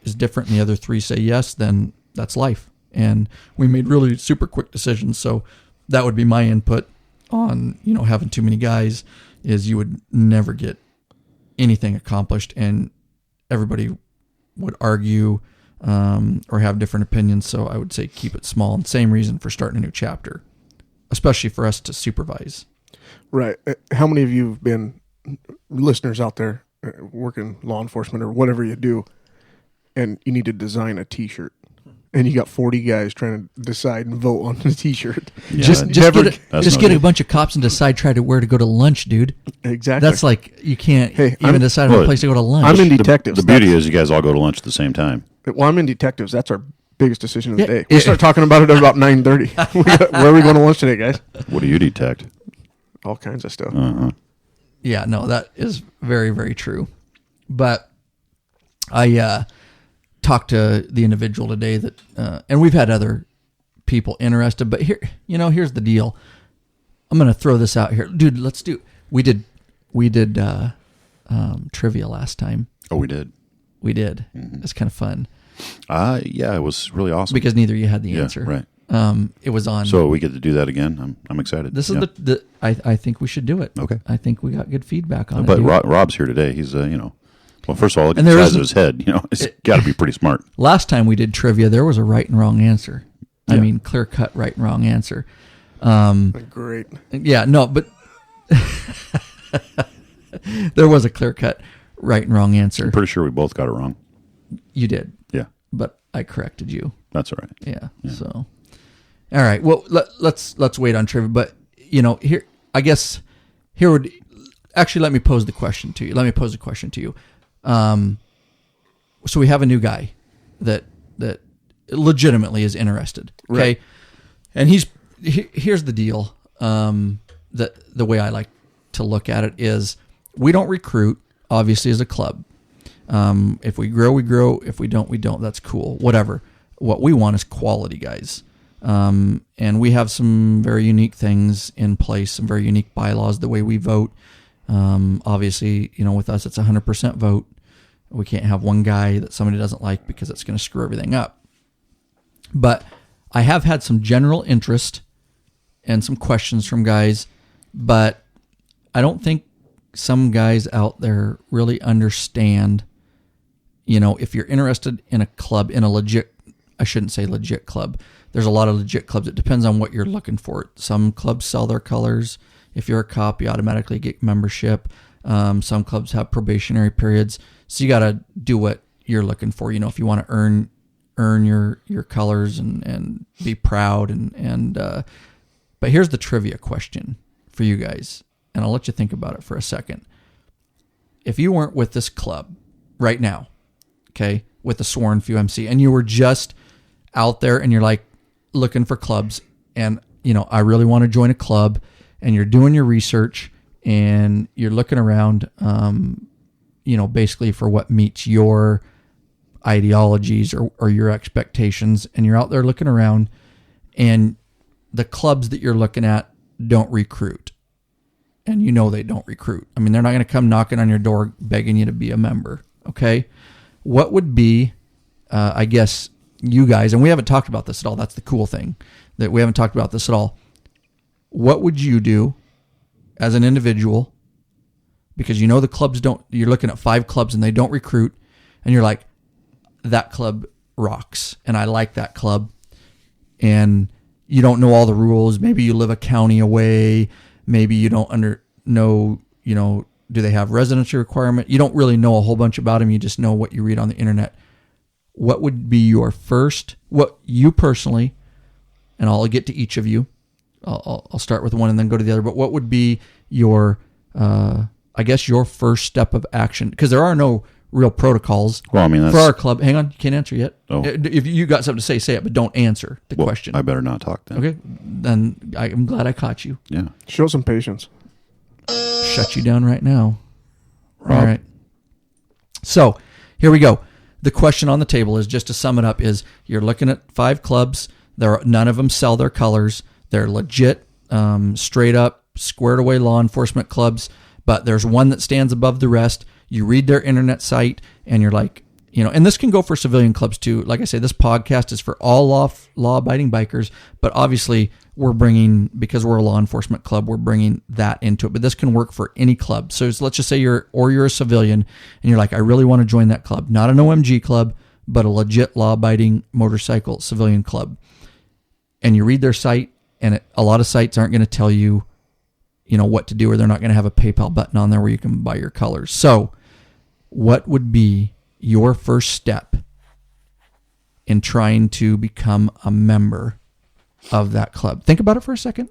Speaker 1: is different and the other 3 say yes, then that's life. And we made really super quick decisions. So that would be my input on, having too many guys is you would never get anything accomplished and everybody would argue or have different opinions. So I would say keep it small, and same reason for starting a new chapter, especially for us to supervise.
Speaker 4: Right. How many of you have been listeners out there working law enforcement or whatever you do, and you need to design a T-shirt? And you got 40 guys trying to decide and vote on the T-shirt.
Speaker 1: Yeah, just get a bunch of cops and decide where to go to lunch, dude.
Speaker 4: Exactly.
Speaker 1: That's like you can't decide on a place to go to lunch.
Speaker 4: I'm in detectives.
Speaker 5: The beauty is you guys all go to lunch at the same time.
Speaker 4: Well, I'm in detectives. That's our biggest decision of the day. We'll start talking about it at about 9:30. Where are we going to lunch today, guys?
Speaker 5: What do you detect?
Speaker 4: All kinds of stuff.
Speaker 1: Yeah, no, that is very, very true. But I talked to the individual today that, and we've had other people interested, but here's the deal. I'm going to throw this out here. Dude, we did trivia last time.
Speaker 5: Oh, we did.
Speaker 1: We did. Mm-hmm. It's kind of fun.
Speaker 5: Yeah, it was really awesome.
Speaker 1: Because neither of you had the answer.
Speaker 5: Right.
Speaker 1: It was on.
Speaker 5: So we get to do that again. I'm excited.
Speaker 1: This is
Speaker 5: Yeah.
Speaker 1: I think we should do it.
Speaker 5: Okay.
Speaker 1: I think we got good feedback on it.
Speaker 5: But
Speaker 1: dude.
Speaker 5: Rob's here today. He's well, first of all, look at
Speaker 1: And
Speaker 5: the
Speaker 1: there
Speaker 5: size of
Speaker 1: isn't-
Speaker 5: his head. It's got to be pretty smart.
Speaker 1: Last time we did trivia, there was a right and wrong answer. I
Speaker 5: Yeah.
Speaker 1: mean, clear cut right and wrong answer.
Speaker 4: Great.
Speaker 1: Yeah, no, but there was a clear cut right and wrong answer.
Speaker 5: I'm pretty sure we both got it wrong.
Speaker 1: You did,
Speaker 5: Yeah,
Speaker 1: but I corrected you.
Speaker 5: that's all right.
Speaker 1: Yeah. So, all right. Well, let's wait on trivia. But here, I guess here would actually let me pose the question to you. So we have a new guy that legitimately is interested. Okay,
Speaker 4: Right.
Speaker 1: and here's the deal. That the way I like to look at it is we don't recruit, obviously, as a club. If we grow, we grow. If we don't, we don't. That's cool. Whatever. What we want is quality guys. And we have some very unique things in place, some very unique bylaws, the way we vote. Obviously, with us, it's 100% vote. We can't have one guy that somebody doesn't like because it's going to screw everything up. But I have had some general interest and some questions from guys, but I don't think some guys out there really understand, if you're interested in a club, in a legit, I shouldn't say legit club. There's a lot of legit clubs. It depends on what you're looking for. Some clubs sell their colors. If you're a cop, you automatically get membership. Some clubs have probationary periods. So you got to do what you're looking for. If you want to earn your colors and be proud but here's the trivia question for you guys, and I'll let you think about it for a second. If you weren't with this club right now, okay, with the Sworn Few MC, and you were just out there and you're like looking for clubs, and I really want to join a club, and you're doing your research and you're looking around, basically for what meets your ideologies or your expectations, and you're out there looking around, and the clubs that you're looking at don't recruit, and they don't recruit. I mean, they're not going to come knocking on your door begging you to be a member. Okay, what would be, I guess, you guys, and we haven't talked about this at all. That's the cool thing, that we haven't talked about this at all. What would you do as an individual? Because the clubs don't, you're looking at 5 clubs and they don't recruit, and you're like, that club rocks, and I like that club, and you don't know all the rules. Maybe you live a county away. Maybe you don't know, do they have residency requirement? You don't really know a whole bunch about them. You just know what you read on the internet. What would be your first, what you personally, and I'll get to each of you. I'll start with one and then go to the other. But what would be your, I guess, your first step of action? Because there are no real protocols
Speaker 5: Well, I mean, that's,
Speaker 1: for our club. Hang on, you can't answer yet.
Speaker 5: Oh.
Speaker 1: If you got something to say it, but don't answer the question.
Speaker 5: I better not talk then.
Speaker 1: Okay, then I'm glad I caught you.
Speaker 5: Yeah.
Speaker 4: Show some patience.
Speaker 1: Shut you down right now.
Speaker 5: Rob.
Speaker 1: All right. So here we go. The question on the table is, just to sum it up, is you're looking at 5 clubs. None of them sell their colors. They're legit, straight up, squared away law enforcement clubs. But there's one that stands above the rest. You read their internet site, and you're like, and this can go for civilian clubs too. Like I say, this podcast is for all law-abiding bikers, but obviously because we're a law enforcement club, we're bringing that into it. But this can work for any club. So let's just say you're a civilian, and you're like, I really want to join that club. Not an OMG club, but a legit law-abiding motorcycle civilian club. And you read their site, and a lot of sites aren't going to tell you, what to do, or they're not going to have a PayPal button on there where you can buy your colors. So what would be your first step in trying to become a member of that club? Think about it for a second.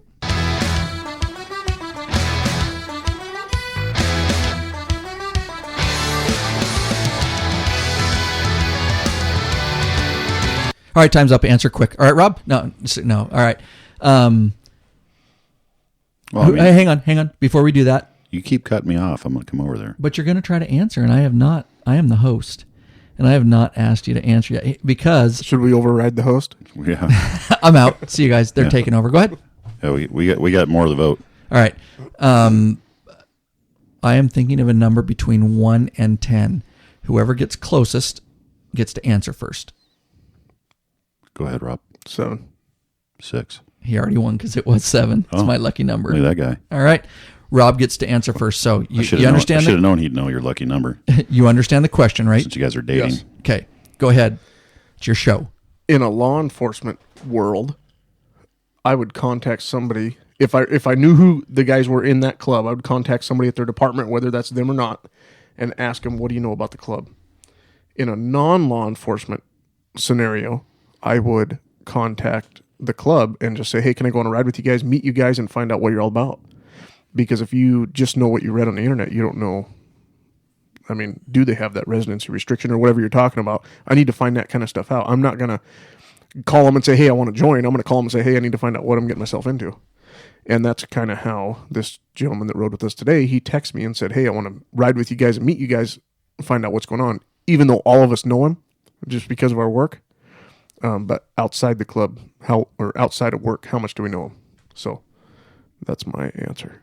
Speaker 1: All right, time's up. Answer quick. All right, Rob? No. All right.
Speaker 5: Well, I mean,
Speaker 1: Hey, hang on. Before we do that,
Speaker 5: you keep cutting me off. I'm going to come over there.
Speaker 1: but you're going to try to answer, and I have not. I am the host, and I have not asked you to answer yet because
Speaker 4: Should we override the host?
Speaker 5: Yeah.
Speaker 1: I'm out. See you guys. They're
Speaker 5: Yeah.
Speaker 1: taking over. Go ahead.
Speaker 5: Yeah, we got more of the vote.
Speaker 1: All right. I am thinking of a number between 1 and 10. Whoever gets closest gets to answer first.
Speaker 5: Go ahead, Rob.
Speaker 4: 7.
Speaker 5: 6.
Speaker 1: He already won because it was 7. It's
Speaker 5: Oh,
Speaker 1: my lucky number.
Speaker 5: Look at that guy.
Speaker 1: All right. Rob gets to answer first. So you
Speaker 5: I
Speaker 1: understand?
Speaker 5: should have known he'd know your lucky number
Speaker 1: You understand the question, right?
Speaker 5: since you guys are dating.
Speaker 4: Yes.
Speaker 1: Okay. Go ahead. It's your show.
Speaker 4: In a law enforcement world, I would contact somebody. If I knew who the guys were in that club, I would contact somebody at their department, whether that's them or not, and ask them, what do you know about the club? In a non-law enforcement scenario, I would contact the club and just say, hey, can I go on a ride with you guys, meet you guys, and find out what you're all about? Because if you just know what you read on the internet, you don't know. I mean, do they have that residency restriction or whatever you're talking about? I need to find that kind of stuff out. I'm not going to call them and say, hey, I want to join. I'm going to call them and say, hey, I need to find out what I'm getting myself into. And that's kind of how this gentleman that rode with us today, he texted me and said, hey, I want to ride with you guys and meet you guys, find out what's going on. Even though all of us know him just because of our work. But outside the club, outside of work, how much do we know him? So that's my answer.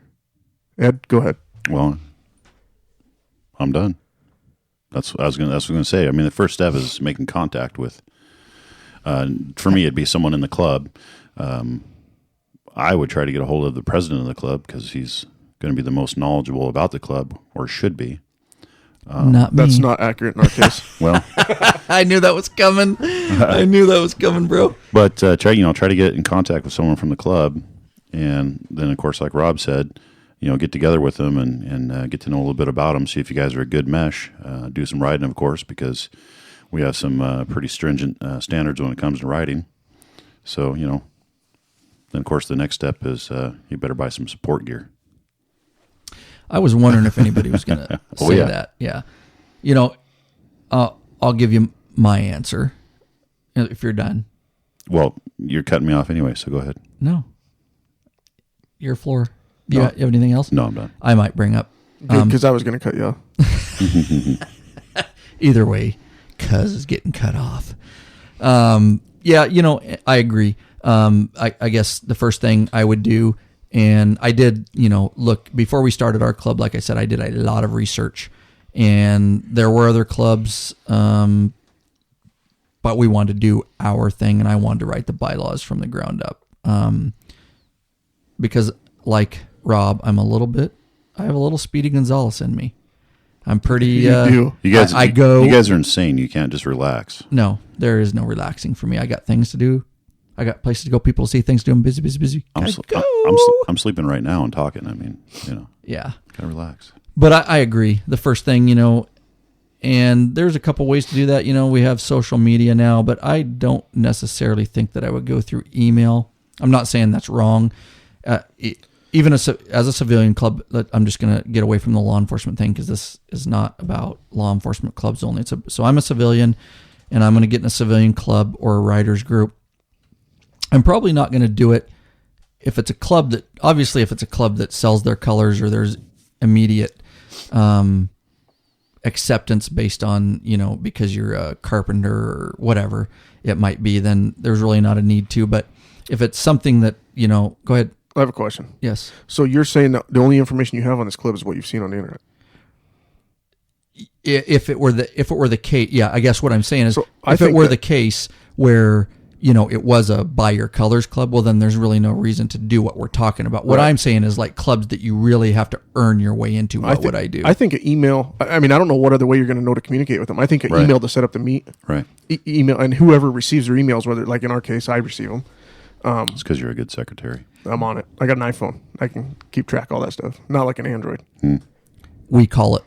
Speaker 4: Ed, go ahead.
Speaker 5: Well, I'm done. That's what I was going to say. I mean, the first step is making contact with. For me, it'd be someone in the club. I would try to get a hold of the president of the club because he's going to be the most knowledgeable about the club, or should be.
Speaker 1: Not me.
Speaker 4: That's not accurate in our case.
Speaker 5: Well,
Speaker 1: I knew that was coming. I knew that was coming, bro.
Speaker 5: but try to get in contact with someone from the club, and then of course, like Rob said, get together with them and get to know a little bit about them. See if you guys are a good mesh. Do some riding, of course, because we have some pretty stringent standards when it comes to riding. So then of course the next step is you better buy some support gear.
Speaker 1: I was wondering if anybody was going to say that. Yeah. I'll give you my answer if you're done.
Speaker 5: Well, you're cutting me off anyway, so go ahead.
Speaker 1: No. Your floor. You have anything else?
Speaker 5: No, I'm done.
Speaker 1: I might bring up.
Speaker 4: Because I was going to cut you off.
Speaker 1: Either way, cuz is getting cut off. I agree. I guess the first thing I would do, and I did, look, before we started our club, like I said, I did a lot of research, and there were other clubs, but we wanted to do our thing, and I wanted to write the bylaws from the ground up. Because like Rob, I have a little Speedy Gonzalez in me. I'm pretty,
Speaker 4: You do.
Speaker 5: You guys,
Speaker 1: I
Speaker 5: you guys are insane. You can't just relax.
Speaker 1: No, there is no relaxing for me. I got things to do. I got places to go, people to see, things to do. I'm busy.
Speaker 5: I'm sleeping right now and talking. I mean,
Speaker 1: Yeah.
Speaker 5: gotta relax.
Speaker 1: But I agree. The first thing, and there's a couple ways to do that. We have social media now, but I don't necessarily think that I would go through email. I'm not saying that's wrong. Even as a civilian club, I'm just going to get away from the law enforcement thing because this is not about law enforcement clubs only. So I'm a civilian, and I'm going to get in a civilian club or a riders group. I'm probably not going to do it if it's a club that sells their colors or there's immediate acceptance based on, because you're a carpenter or whatever it might be, then there's really not a need to. But if it's something that, go ahead.
Speaker 4: I have a question.
Speaker 1: Yes.
Speaker 4: So you're saying that the only information you have on this club is what you've seen on the internet?
Speaker 1: If it were the case, yeah, I guess what I'm saying is,
Speaker 4: So
Speaker 1: if it were the case where, it was a buy your colors club, well, then there's really no reason to do what we're talking about. What I'm saying is like clubs that you really have to earn your way into. What would I do?
Speaker 4: I think an email, I mean, I don't know what other way you're going to know to communicate with them. I think an email to set up the meet.
Speaker 5: Right.
Speaker 4: Email, and whoever receives their emails, whether, like in our case, I receive them.
Speaker 5: It's because you're a good secretary.
Speaker 4: I'm on it. I got an iPhone. I can keep track of all that stuff. Not like an Android.
Speaker 1: We call it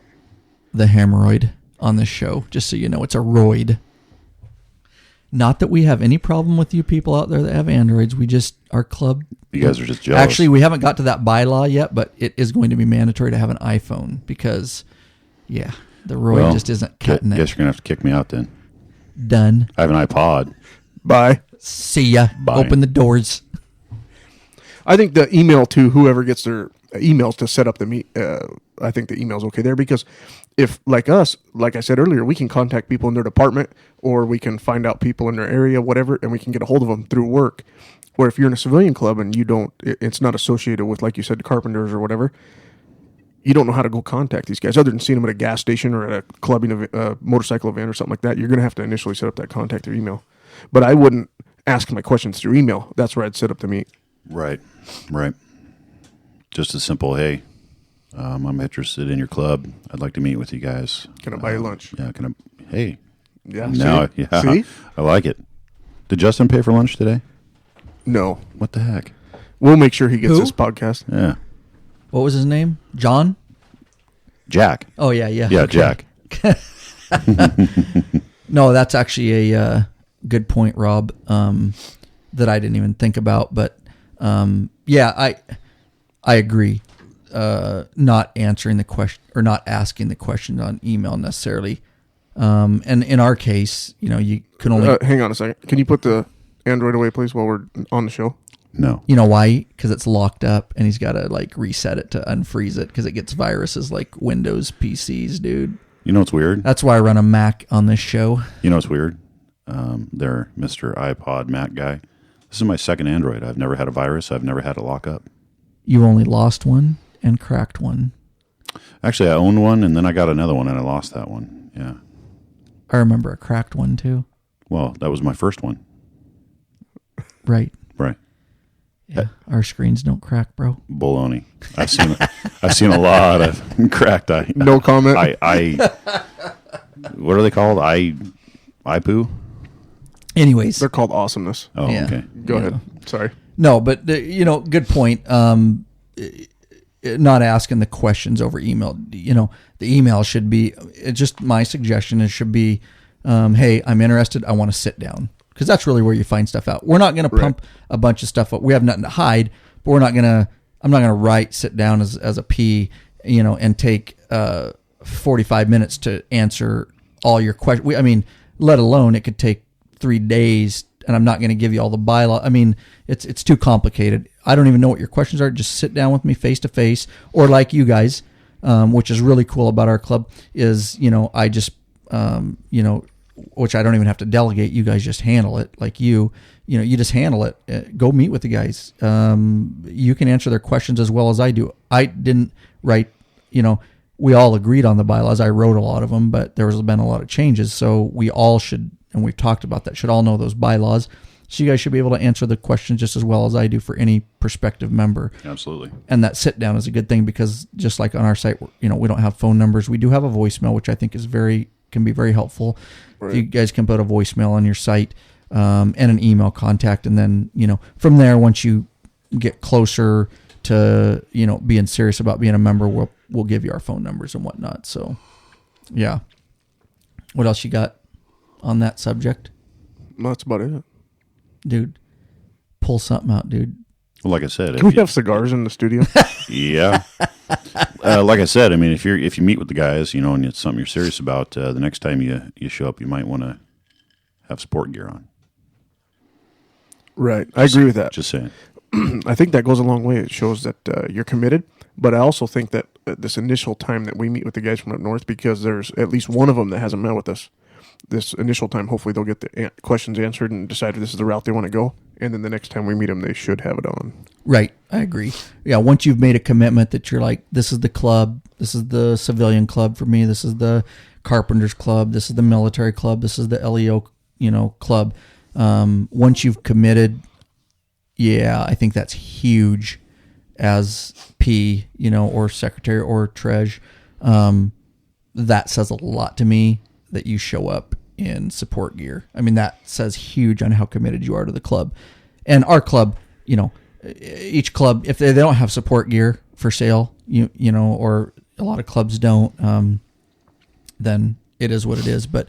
Speaker 1: the hemorrhoid on this show, just so you know. It's a roid. Not that we have any problem with you people out there that have Androids. Our club.
Speaker 5: You guys are just jealous.
Speaker 1: Actually, we haven't got to that bylaw yet, but it is going to be mandatory to have an iPhone because, the roid just isn't cutting it.
Speaker 5: Guess you're going to have to kick me out then.
Speaker 1: Done.
Speaker 5: I have an iPod.
Speaker 4: Bye.
Speaker 1: See ya.
Speaker 5: Bye.
Speaker 1: Open the doors.
Speaker 4: I think the email to whoever gets their emails to set up the meet, I think the email's okay there because if, like us, like I said earlier, we can contact people in their department or we can find out people in their area, whatever, and we can get a hold of them through work. Where if you're in a civilian club and it's not associated with, like you said, carpenters or whatever, you don't know how to go contact these guys other than seeing them at a gas station or at a clubbing event, motorcycle event or something like that. You're going to have to initially set up that contact through email. But I wouldn't, ask my questions through email, that's where I'd set up the meet.
Speaker 5: Right. Just a simple, hey, I'm interested in your club. I'd like to meet with you guys.
Speaker 4: Can I buy you lunch?
Speaker 5: Yeah, hey.
Speaker 4: Yeah.
Speaker 5: Now,
Speaker 4: See?
Speaker 5: yeah.
Speaker 4: See?
Speaker 5: I like it. Did Justin pay for lunch today?
Speaker 4: No.
Speaker 5: What the heck?
Speaker 4: We'll make sure he gets
Speaker 1: Who?
Speaker 4: this podcast.
Speaker 5: Yeah.
Speaker 1: What was his name? John?
Speaker 5: Jack.
Speaker 1: Oh, yeah.
Speaker 5: Yeah,
Speaker 1: Okay.
Speaker 5: Jack.
Speaker 1: No, that's actually a good point, Rob, that I didn't even think about. But, yeah, I agree. Not answering the question or not asking the question on email necessarily. And in our case, you can only...
Speaker 4: hang on a second. Can you put the Android away, please, while we're on the show?
Speaker 5: No.
Speaker 1: You know why? Because it's locked up, and he's got to reset it to unfreeze it because it gets viruses like Windows PCs, dude.
Speaker 5: You know what's weird?
Speaker 1: That's why I run a Mac on this show.
Speaker 5: You know what's weird? There, Mr. iPod Mac guy. This is my second Android. I've never had a virus. I've never had it lock up.
Speaker 1: You only lost one and cracked one.
Speaker 5: Actually, I owned one, and then I got another one, and I lost that one. Yeah.
Speaker 1: I remember a cracked one too.
Speaker 5: Well, that was my first one.
Speaker 1: Right.
Speaker 5: Right.
Speaker 1: Yeah. Our screens don't crack, bro.
Speaker 5: Baloney. I've seen a lot of cracked.
Speaker 4: No comment.
Speaker 5: What are they called? iPoo?
Speaker 1: Anyways.
Speaker 4: They're called awesomeness.
Speaker 5: Oh,
Speaker 1: Yeah.
Speaker 5: okay.
Speaker 4: Go ahead. Sorry.
Speaker 1: No, but good point. Not asking the questions over email. The email should be, it's just my suggestion. It should be, hey, I'm interested. I want to sit down. Because that's really where you find stuff out. We're not going to pump a bunch of stuff up. We have nothing to hide, but I'm not going to write, sit down as a P, and take 45 minutes to answer all your questions. Let alone it could take 3 days, and I'm not going to give you all the bylaw. It's too complicated. I don't even know what your questions are. Just sit down with me face to face, or like you guys, which is really cool about our club is, I just, which I don't even have to delegate. You guys just handle it. Like you just handle it. Go meet with the guys. You can answer their questions as well as I do. I didn't write, we all agreed on the bylaws. I wrote a lot of them, but there's been a lot of changes. So we all should, and we've talked about that, should all know those bylaws. So you guys should be able to answer the questions just as well as I do for any prospective member.
Speaker 5: Absolutely.
Speaker 1: And that sit down is a good thing because just like on our site, we don't have phone numbers. We do have a voicemail, which I think is can be very helpful. Right. You guys can put a voicemail on your site and an email contact. And then, from there, once you get closer to, being serious about being a member, we'll give you our phone numbers and whatnot. So, yeah. What else you got on that subject?
Speaker 4: Well, that's about it.
Speaker 1: Dude, pull something out, dude.
Speaker 5: Well, like I said,
Speaker 4: can we have cigars in the studio?
Speaker 5: Yeah. Like I said, if you meet with the guys, and it's something you're serious about, the next time you show up, you might want to have sport gear on.
Speaker 4: Right. I agree with that.
Speaker 5: Just saying.
Speaker 4: I think that goes a long way. It shows that you're committed. But I also think that this initial time that we meet with the guys from up north, because there's at least one of them that hasn't met with us, this initial time, hopefully they'll get the questions answered and decide if this is the route they want to go. And then the next time we meet them, they should have it on.
Speaker 1: Right. I agree. Yeah. Once you've made a commitment that you're like, this is the club, this is the civilian club for me, this is the carpenter's club, this is the military club, this is the LEO, club. Once you've committed, yeah, I think that's huge as P, or secretary or Trej. That says a lot to me that you show up in support gear. That says huge on how committed you are to the club. And our club, each club, if they don't have support gear for sale, or a lot of clubs don't, then it is what it is. But,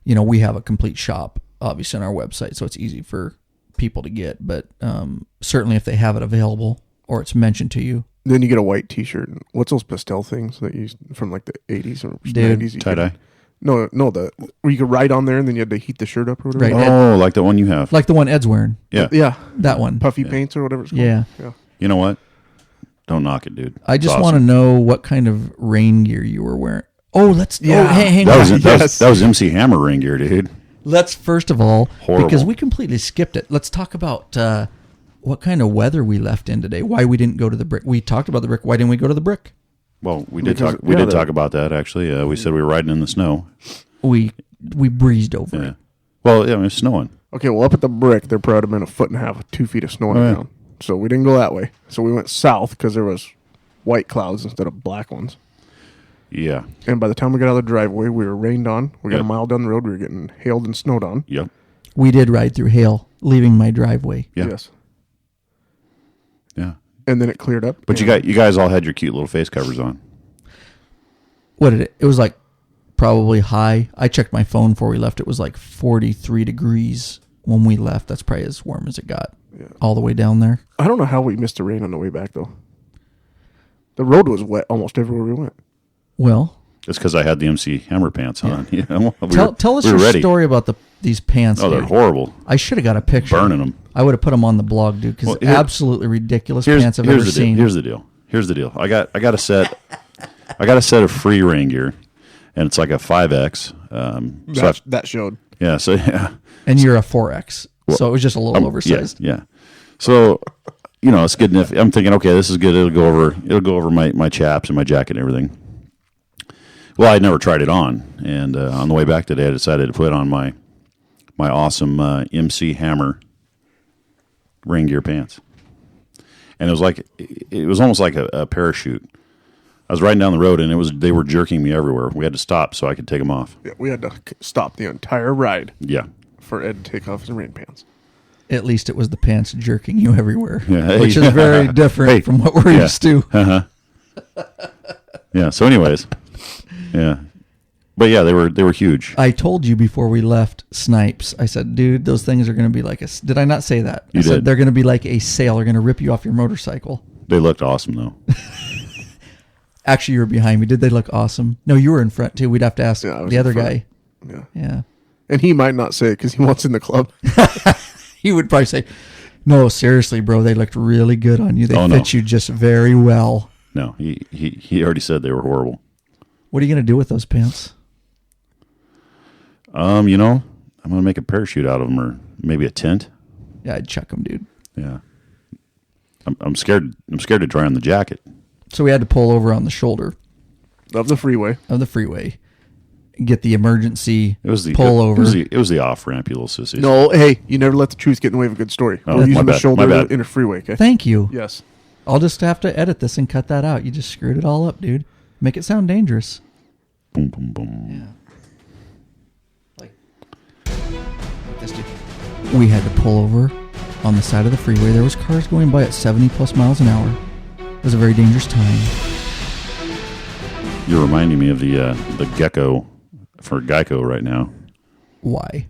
Speaker 1: we have a complete shop, obviously, on our website, so it's easy for people to get. But certainly if they have it available or it's mentioned to you.
Speaker 4: Then you get a white T-shirt. What's those pastel things that you from like the 80s or 90s?
Speaker 5: Tie-dye?
Speaker 4: No, where you could write on there and then you had to heat the shirt up or whatever.
Speaker 1: Right.
Speaker 5: Oh, like the one you have.
Speaker 1: Like the one Ed's wearing.
Speaker 5: Yeah.
Speaker 4: Yeah.
Speaker 1: That one.
Speaker 4: Puffy paints or whatever it's called.
Speaker 1: Yeah.
Speaker 5: You know what? Don't knock it, dude.
Speaker 1: I just
Speaker 5: It's
Speaker 1: want to
Speaker 5: awesome.
Speaker 1: know what kind of rain gear you were wearing. Oh, hang
Speaker 5: That
Speaker 1: on.
Speaker 5: was MC Hammer ring gear, dude.
Speaker 1: Let's first of all,
Speaker 5: Horrible.
Speaker 1: because we completely skipped it, let's talk about what kind of weather we left in today. Why we didn't go to the brick. We talked about the brick. Why didn't we go to the brick?
Speaker 5: Well, we did talk about that, actually. We said we were riding in the snow.
Speaker 1: We breezed over it.
Speaker 5: Well, yeah, it was snowing.
Speaker 4: Okay, well, up at the brick, there probably would have been a foot and a half, 2 feet of snow on the
Speaker 5: Oh, yeah.
Speaker 4: ground. So we didn't go that way. So we went south because there was white clouds instead of black ones.
Speaker 5: Yeah.
Speaker 4: And by the time we got out of the driveway, we were rained on. We got
Speaker 5: Yep.
Speaker 4: a mile down the road. We were getting hailed and snowed on.
Speaker 5: Yep.
Speaker 1: We did ride through hail, leaving my driveway.
Speaker 5: Yeah.
Speaker 4: Yes.
Speaker 5: Yeah.
Speaker 4: And then it cleared up.
Speaker 5: But
Speaker 4: and
Speaker 5: you guys all had your cute little face covers on.
Speaker 1: What did it? It was like probably high. I checked my phone before we left. It was like 43 degrees when we left. That's probably as warm as it got.
Speaker 4: Yeah.
Speaker 1: All the way down there.
Speaker 4: I don't know how we missed the rain on the way back, though. The road was wet almost everywhere we went.
Speaker 1: Well,
Speaker 5: It's because I had the MC Hammer pants on. You know,
Speaker 1: tell us
Speaker 5: we were
Speaker 1: your
Speaker 5: ready.
Speaker 1: story about these pants.
Speaker 5: Oh, they're
Speaker 1: dude.
Speaker 5: horrible.
Speaker 1: I should have got a picture.
Speaker 5: Burning them.
Speaker 1: I would have put them on the blog, dude, because
Speaker 5: Well, here-
Speaker 1: absolutely ridiculous pants I've ever
Speaker 5: the
Speaker 1: seen.
Speaker 5: Deal. Here's the deal. I got a set. I got a set of free rain gear, and it's like a 5X.
Speaker 4: That showed.
Speaker 5: Yeah. So yeah.
Speaker 1: And you're a 4X, so it was just a little
Speaker 5: Yeah.
Speaker 1: oversized.
Speaker 5: Yeah. So, it's good enough. I'm thinking, okay, this is good. It'll go over my chaps and my jacket and everything. Well, I'd never tried it on, and on the way back today, I decided to put on my awesome MC Hammer rain gear pants, and it was almost like a parachute. I was riding down the road, and they were jerking me everywhere. We had to stop so I could take them off.
Speaker 4: Yeah, we had to stop the entire ride
Speaker 5: Yeah.
Speaker 4: for Ed to take off his rain pants.
Speaker 1: At least it was the pants jerking you everywhere,
Speaker 5: Yeah.
Speaker 1: which is very different
Speaker 5: Hey.
Speaker 1: from what we're
Speaker 5: Yeah.
Speaker 1: used to.
Speaker 5: Yeah. So, anyways, yeah, but yeah, they were huge.
Speaker 1: I told you before we left Snipes, I said, dude, those things are going to be like did I not say that?
Speaker 5: You
Speaker 1: I said,
Speaker 5: did.
Speaker 1: they're going to be like a sail. They're going to rip you off your motorcycle.
Speaker 5: They looked awesome, though.
Speaker 1: Actually, you were behind me. Did they look awesome? No, you were in front, too. We'd have to ask
Speaker 4: Yeah, I was
Speaker 1: the
Speaker 4: in
Speaker 1: other
Speaker 4: front.
Speaker 1: guy.
Speaker 4: Yeah.
Speaker 1: Yeah.
Speaker 4: And he might not say it because he wants in the club.
Speaker 1: He would probably say, no, seriously, bro, they looked really good on you. They
Speaker 5: Oh,
Speaker 1: fit
Speaker 5: no.
Speaker 1: you just very well.
Speaker 5: No, he already said they were horrible.
Speaker 1: What are you going to do with those pants?
Speaker 5: I'm going to make a parachute out of them, or maybe a tent.
Speaker 1: Yeah, I'd chuck them, dude.
Speaker 5: Yeah. I'm scared. I'm scared to try on the jacket.
Speaker 1: So we had to pull over on the shoulder
Speaker 4: Of the freeway.
Speaker 1: of the freeway, get the emergency
Speaker 5: It was the
Speaker 1: pull over.
Speaker 5: It was the off ramp, you little sissies.
Speaker 4: No, hey, you never let the truth get in the way of a good story.
Speaker 5: Oh,
Speaker 4: We're
Speaker 5: my
Speaker 4: using the
Speaker 5: bad,
Speaker 4: shoulder
Speaker 5: my bad.
Speaker 4: in a freeway, okay?
Speaker 1: Thank you.
Speaker 4: Yes.
Speaker 1: I'll just have to edit this and cut that out. You just screwed it all up, dude. Make it sound dangerous.
Speaker 5: Boom, boom, boom.
Speaker 1: Yeah. Like this, dude. We had to pull over on the side of the freeway. There was cars going by at 70 plus miles an hour. It was a very dangerous time.
Speaker 5: You're reminding me of the gecko for Geico right now,
Speaker 1: Why?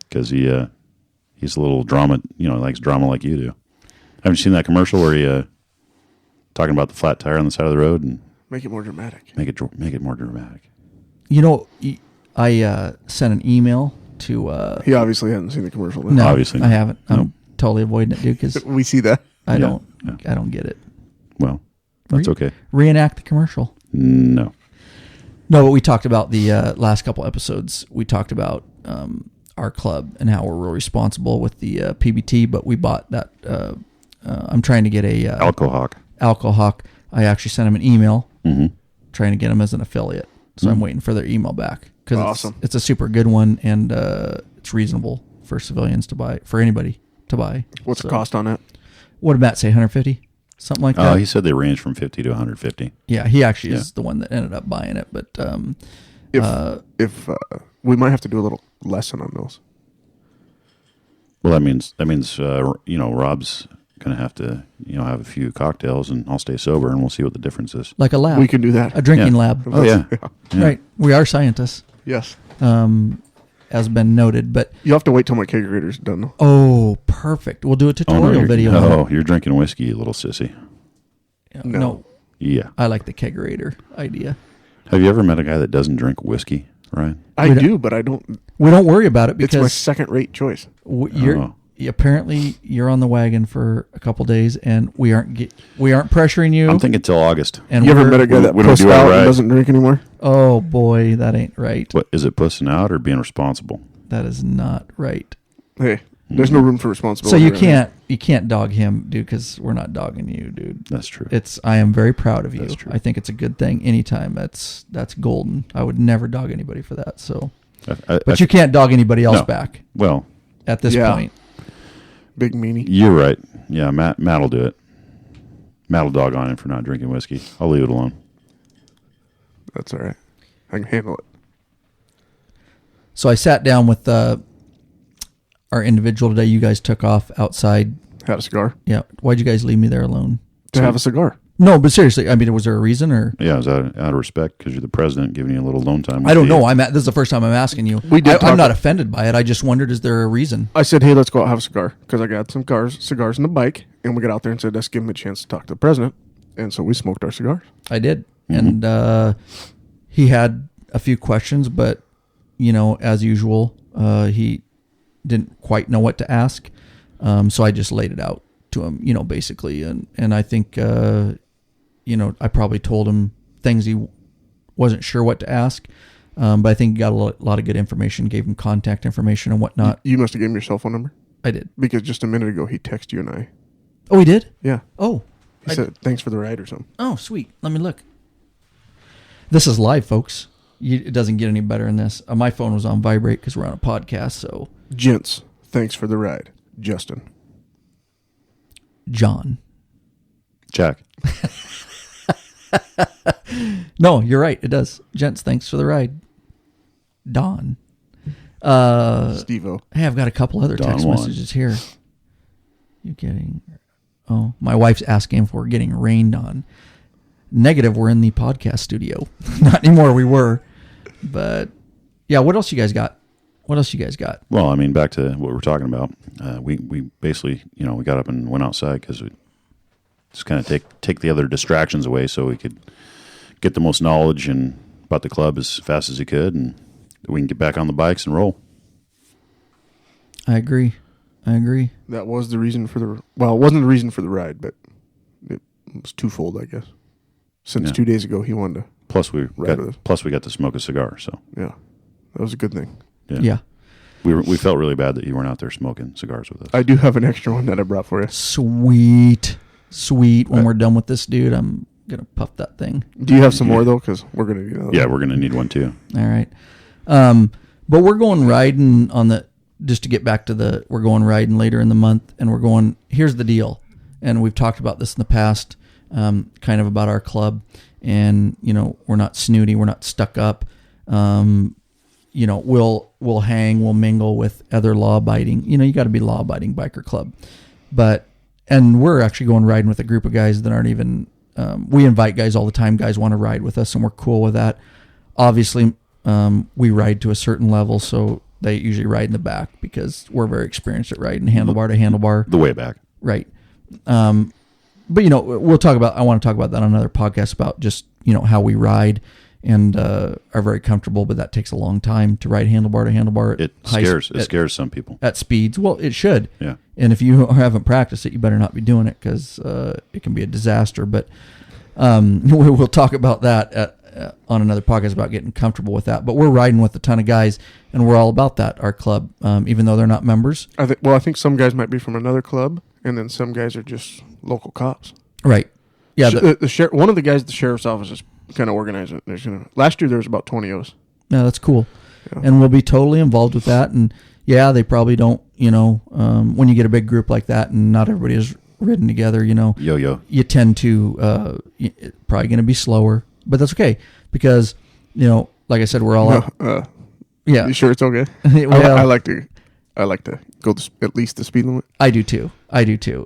Speaker 5: because he's a little drama. Likes drama like you do. Haven't you seen that commercial where he talking about the flat tire on the side of the road and
Speaker 4: Make it more dramatic.
Speaker 5: make it more dramatic?
Speaker 1: I sent an email to.
Speaker 4: He obviously hasn't seen the commercial. Then.
Speaker 1: No,
Speaker 5: Obviously
Speaker 1: I
Speaker 5: not.
Speaker 1: haven't. I'm totally avoiding it, dude, because
Speaker 4: We see that.
Speaker 1: I
Speaker 5: Yeah,
Speaker 1: don't get it.
Speaker 5: Well, that's okay.
Speaker 1: Reenact the commercial.
Speaker 5: No.
Speaker 1: No, but we talked about the last couple episodes. We talked about our club and how we're real responsible with the PBT, but we bought that. I'm trying to get a Alcohawk. I actually sent him an email trying to get him as an affiliate. So I'm waiting for their email back because
Speaker 4: Awesome.
Speaker 1: it's a super good one and it's reasonable for civilians to buy, for anybody to buy.
Speaker 4: What's the cost on it?
Speaker 1: What did Matt say, 150? Something like that?
Speaker 5: He said they range from 50 to 150.
Speaker 1: Yeah, he actually is the one that ended up buying it. But
Speaker 4: If we might have to do a little lesson on those.
Speaker 5: Well, that means Rob's gonna have to have a few cocktails, and I'll stay sober, and we'll see what the difference is.
Speaker 1: like a lab.
Speaker 4: We can do that.
Speaker 1: A drinking
Speaker 5: Yeah.
Speaker 1: lab.
Speaker 5: Oh yeah.
Speaker 1: Right. We are scientists,
Speaker 4: Yes.
Speaker 1: as been noted. But,
Speaker 4: You have to wait till my kegerator's done, though.
Speaker 1: oh, perfect. We'll do a tutorial video. on
Speaker 5: No,
Speaker 1: it.
Speaker 5: you're drinking whiskey, you little sissy.
Speaker 1: No,
Speaker 5: Yeah.
Speaker 1: I like the kegerator idea.
Speaker 5: Have you ever met a guy that doesn't drink whiskey, Ryan?
Speaker 4: I
Speaker 1: We don't-
Speaker 4: do, but I don't.
Speaker 1: We don't worry about it
Speaker 4: It's my
Speaker 1: because
Speaker 4: second-rate choice.
Speaker 1: apparently you're on the wagon for a couple days, and we aren't pressuring you.
Speaker 5: I'm thinking till August.
Speaker 1: and
Speaker 4: You ever
Speaker 1: we're-
Speaker 4: met a guy that
Speaker 5: we don't
Speaker 4: pussed
Speaker 5: do it
Speaker 4: out
Speaker 5: right.
Speaker 4: and doesn't drink anymore?
Speaker 1: Oh boy, that ain't right.
Speaker 5: What is it? Pussing out or being responsible?
Speaker 1: That is not right.
Speaker 4: Hey, there's no room for responsibility.
Speaker 1: So
Speaker 4: right
Speaker 1: you can't dog him, dude, because we're not dogging you, dude.
Speaker 5: That's true.
Speaker 1: I am very proud of you.
Speaker 5: That's true.
Speaker 1: I think it's a good thing anytime. That's golden. I would never dog anybody for that. So, but you can't dog anybody else
Speaker 5: No.
Speaker 1: back.
Speaker 5: Well,
Speaker 1: at this
Speaker 4: Yeah.
Speaker 1: point.
Speaker 4: Big meanie.
Speaker 5: You're right. Yeah, Matt'll do it. Matt'll dog on him for not drinking whiskey. I'll leave it alone.
Speaker 4: That's all right. I can handle it.
Speaker 1: So I sat down with our individual today. You guys took off outside.
Speaker 4: Had a cigar.
Speaker 1: Yeah. Why'd you guys leave me there alone?
Speaker 4: To have a cigar.
Speaker 1: No, but seriously, I mean, was there a reason or?
Speaker 5: Yeah, is that out of respect because you're the president giving you a little alone time?
Speaker 1: I don't know. This is the first time I'm asking you.
Speaker 4: I'm
Speaker 1: I'm not offended by it. I just wondered, is there a reason?
Speaker 4: I said, hey, let's go out and have a cigar. Because I got some cigars in the bike. And we got out there and said, let's give him a chance to talk to the president. And so we smoked our cigars.
Speaker 1: I did. And he had a few questions, but, as usual, he didn't quite know what to ask. So I just laid it out to him, basically. And I think, I probably told him things he wasn't sure what to ask. But I think he got a lot of good information, gave him contact information and whatnot.
Speaker 4: You must have given him your cell phone number?
Speaker 1: I did.
Speaker 4: Because just a minute ago, he texted you and I.
Speaker 1: Oh, he did?
Speaker 4: Yeah.
Speaker 1: Oh.
Speaker 4: He said, thanks for the ride or something.
Speaker 1: Oh, sweet. Let me look. This is live, folks. It doesn't get any better than this. My phone was on vibrate because we're on a podcast, so.
Speaker 4: Gents, thanks for the ride. Justin.
Speaker 1: John.
Speaker 5: Jack.
Speaker 1: No, you're right. It does. Gents, thanks for the ride. Don.
Speaker 4: Steve-O.
Speaker 1: Hey, I've got a couple other
Speaker 5: Don
Speaker 1: text
Speaker 5: one.
Speaker 1: messages here. You're getting... Oh, my wife's asking if we're getting rained on. Negative, we're in the podcast studio. Not anymore, we were. But, yeah, what else you guys got?
Speaker 5: Well, I mean, back to what we're talking about. We basically, we got up and went outside because we just kind of take the other distractions away so we could get the most knowledge and about the club as fast as we could, and we can get back on the bikes and roll.
Speaker 1: I agree.
Speaker 4: That was the reason for the... Well, it wasn't the reason for the ride, but it was twofold, I guess. Since 2 days ago, he wanted to...
Speaker 5: Plus, we
Speaker 4: ride with us.
Speaker 5: got to smoke a cigar, so...
Speaker 4: Yeah. That was a good thing.
Speaker 1: Yeah.
Speaker 5: We felt really bad that you weren't out there smoking cigars with us.
Speaker 4: I do have an extra one that I brought for you.
Speaker 1: Sweet. When we're done with this, dude, I'm going to puff that thing.
Speaker 4: Do you have some more, though? Because we're going to need another
Speaker 5: Yeah,
Speaker 4: one.
Speaker 5: we're going to need one, too.
Speaker 1: All right. But we're going riding on the... Just to get back to we're going riding later in the month, and here's the deal. And we've talked about this in the past, kind of about our club. And, we're not snooty. We're not stuck up. We'll hang, we'll mingle with other law-abiding. You got to be law-abiding biker club. And we're actually going riding with a group of guys that aren't even, we invite guys all the time. Guys want to ride with us, and we're cool with that. Obviously, we ride to a certain level, so they usually ride in the back because we're very experienced at riding handlebar to handlebar.
Speaker 5: The way back.
Speaker 1: Right. But, I want to talk about that on another podcast about just, how we ride and are very comfortable, but that takes a long time to ride handlebar to handlebar.
Speaker 5: It scares some people.
Speaker 1: At speeds. Well, it should.
Speaker 5: Yeah.
Speaker 1: And if you haven't practiced it, you better not be doing it because it can be a disaster. But we'll talk about that on another podcast about getting comfortable with that. But we're riding with a ton of guys, and we're all about that, our club, even though they're not members.
Speaker 4: I think some guys might be from another club, and then some guys are just local cops.
Speaker 1: Right. Yeah.
Speaker 4: One of the guys at the sheriff's office is kind of organizing it. Last year there was about 20 of us.
Speaker 1: Yeah, that's cool.
Speaker 4: Yeah.
Speaker 1: And we'll be totally involved with that. And yeah, they probably don't, when you get a big group like that and not everybody is ridden together,
Speaker 5: Yo-yo.
Speaker 1: You tend to, probably going to be slower, but that's okay because, like I said, we're all out. Yeah.
Speaker 4: You sure it's okay?
Speaker 1: Well,
Speaker 4: I like to go at least the speed limit.
Speaker 1: I do too.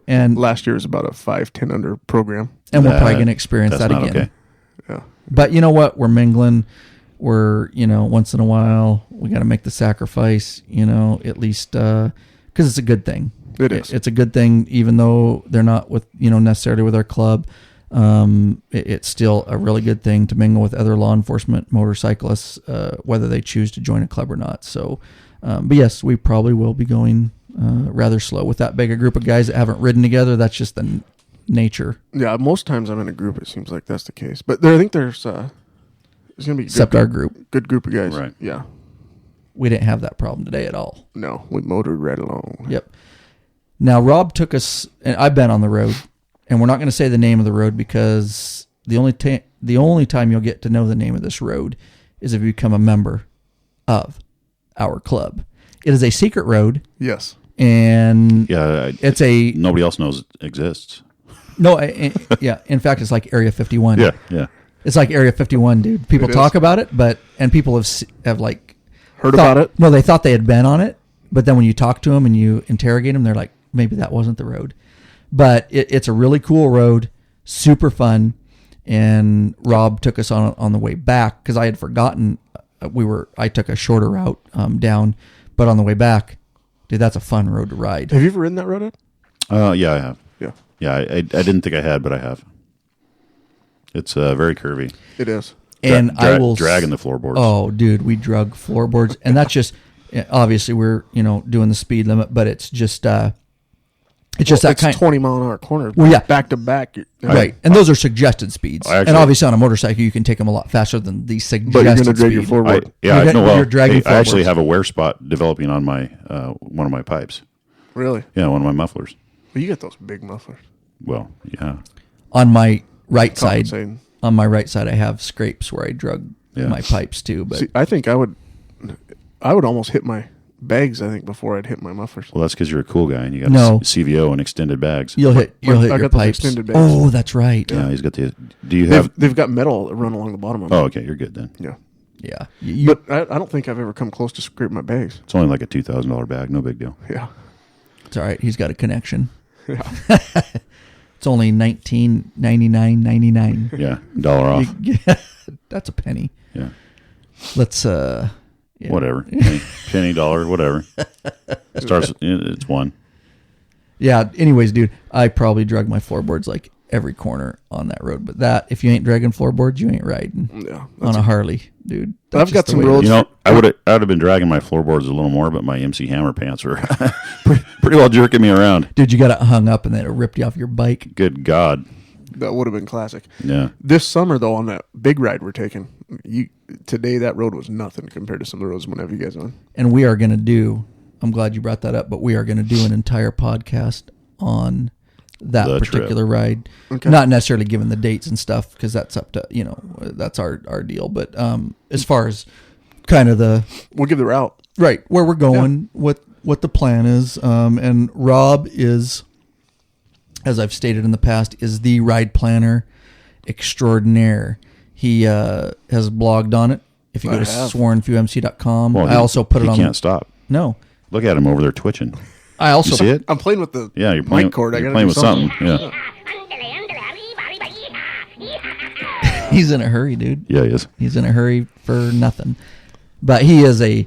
Speaker 1: And
Speaker 4: last year was about a 5-10 under program.
Speaker 1: And we're probably going to experience that again.
Speaker 5: Okay.
Speaker 4: Yeah.
Speaker 1: But you know what? We're mingling. We're, once in a while, we got to make the sacrifice, at least, because it's a good thing.
Speaker 4: It is.
Speaker 1: It's a good thing, even though they're not with, necessarily with our club. It's still a really good thing to mingle with other law enforcement motorcyclists, whether they choose to join a club or not. So, but yes, we probably will be going rather slow with that big a group of guys that haven't ridden together. That's just the nature.
Speaker 4: Yeah, most times I'm in a group. It seems like that's the case. But I think there's going to be
Speaker 1: our group,
Speaker 4: good group of guys.
Speaker 5: Right.
Speaker 4: Yeah.
Speaker 1: We didn't have that problem today at all.
Speaker 4: No, we motored right along.
Speaker 1: Yep. Now Rob took us, and I've been on the road, and we're not going to say the name of the road because the only time you'll get to know the name of this road is if you become a member of our club. It is a secret road,
Speaker 4: Yes.
Speaker 1: and
Speaker 5: Yeah,
Speaker 1: it's a
Speaker 5: nobody else knows it exists.
Speaker 1: no. Yeah, in fact, it's like Area 51.
Speaker 5: Yeah.
Speaker 1: It's like Area 51, dude. People
Speaker 4: It
Speaker 1: talk
Speaker 4: is.
Speaker 1: about it, and people have like
Speaker 4: Heard
Speaker 1: thought-
Speaker 4: about it?
Speaker 1: No, they thought they had been on it, but then when you talk to them and you interrogate them, they're like, maybe that wasn't the road. But it's a really cool road, super fun, and Rob took us on the way back because I had forgotten I took a shorter route down, but on the way back, dude, that's a fun road to ride.
Speaker 4: Have you ever ridden that road, Ed?
Speaker 5: Yeah, I have.
Speaker 4: Yeah.
Speaker 5: Yeah, I didn't think I had, but I have. It's very curvy.
Speaker 4: It is.
Speaker 1: And I will
Speaker 5: dragging the floorboards.
Speaker 1: Oh, dude, we drug floorboards, and that's just obviously we're doing the speed limit, but it's just that kind.
Speaker 4: 20-mile-an-hour corner.
Speaker 1: Well, yeah.
Speaker 4: Back to back.
Speaker 1: Right, and those are suggested speeds.
Speaker 5: I actually-
Speaker 1: and obviously on a motorcycle, you can take them a lot faster than the suggested
Speaker 4: But you're going to drag
Speaker 1: speed.
Speaker 4: your floorboard.
Speaker 1: You're dragging
Speaker 5: I actually
Speaker 1: floorboards.
Speaker 5: have a wear spot developing on my one of my pipes.
Speaker 4: Really?
Speaker 5: Yeah, one of my mufflers.
Speaker 4: Well, you get those big mufflers.
Speaker 5: Well, yeah.
Speaker 1: On my right side,
Speaker 4: Compensating.
Speaker 1: I have scrapes where I drug
Speaker 5: Yeah.
Speaker 1: my pipes too. But
Speaker 4: See, I think I would almost hit my bags, I think, before I'd hit my mufflers.
Speaker 5: Well, that's because you're a cool guy and you got
Speaker 1: No.
Speaker 5: CVO and extended bags.
Speaker 1: you'll hit
Speaker 4: I
Speaker 1: your
Speaker 4: got those
Speaker 1: pipes.
Speaker 4: extended bags.
Speaker 1: Oh, that's right.
Speaker 5: Yeah, he's got the. Do you have?
Speaker 4: They've got metal that run along the bottom of them.
Speaker 5: Oh, okay, you're good then.
Speaker 4: Yeah.
Speaker 1: Yeah.
Speaker 4: But I don't think I've ever come close to scrape my bags.
Speaker 5: It's only like a $2,000 bag, no big deal.
Speaker 4: Yeah.
Speaker 1: It's all right. He's got a connection.
Speaker 4: Yeah.
Speaker 1: It's only $19.99.99.
Speaker 5: Yeah, $1 off.
Speaker 1: That's a penny.
Speaker 5: Yeah,
Speaker 1: Let's yeah.
Speaker 5: whatever, penny, dollar, whatever. Starts. It's one.
Speaker 1: Yeah. Anyways, dude, I probably drug my floorboards like every corner on that road. But if you ain't dragging floorboards, you ain't riding
Speaker 4: Yeah.
Speaker 1: on a Harley, dude.
Speaker 4: I've
Speaker 1: That's
Speaker 4: got
Speaker 1: just the
Speaker 4: some
Speaker 1: way it
Speaker 4: roads-
Speaker 1: is.
Speaker 5: You know, I would have been dragging my floorboards a little more, but my MC Hammer pants were pretty well jerking me around.
Speaker 1: Dude, you got it hung up and then it ripped you off your bike.
Speaker 5: Good God.
Speaker 4: That would have been classic.
Speaker 5: Yeah.
Speaker 4: This summer, though, on that big ride we're taking, today that road was nothing compared to some of the roads I'm going to have you guys on.
Speaker 1: And we are going to do, I'm glad you brought that up, but we are going to do an entire podcast on that
Speaker 5: The
Speaker 1: particular
Speaker 5: trip.
Speaker 1: ride.
Speaker 4: Okay.
Speaker 1: Not necessarily giving the dates and stuff because that's up to, that's our deal. But as far as kind of
Speaker 4: We'll give the route.
Speaker 1: right where we're going, what the plan is, and Rob is, as I've stated in the past, is the ride planner extraordinaire. He has blogged on it. If you go
Speaker 4: I
Speaker 1: to
Speaker 4: have.
Speaker 1: swornfumc.com,
Speaker 5: Well,
Speaker 1: I also put it
Speaker 5: he
Speaker 1: on.
Speaker 5: can't stop.
Speaker 1: No,
Speaker 5: Look at him over there twitching.
Speaker 1: I also
Speaker 5: You see it?
Speaker 4: I'm playing with the
Speaker 5: Yeah, you're playing.
Speaker 4: mic cord. I
Speaker 5: You're
Speaker 4: gotta
Speaker 5: playing
Speaker 4: do
Speaker 5: with something. Yeah.
Speaker 1: He's in a hurry, dude.
Speaker 5: Yeah, he is.
Speaker 1: He's in a hurry for nothing. But he is I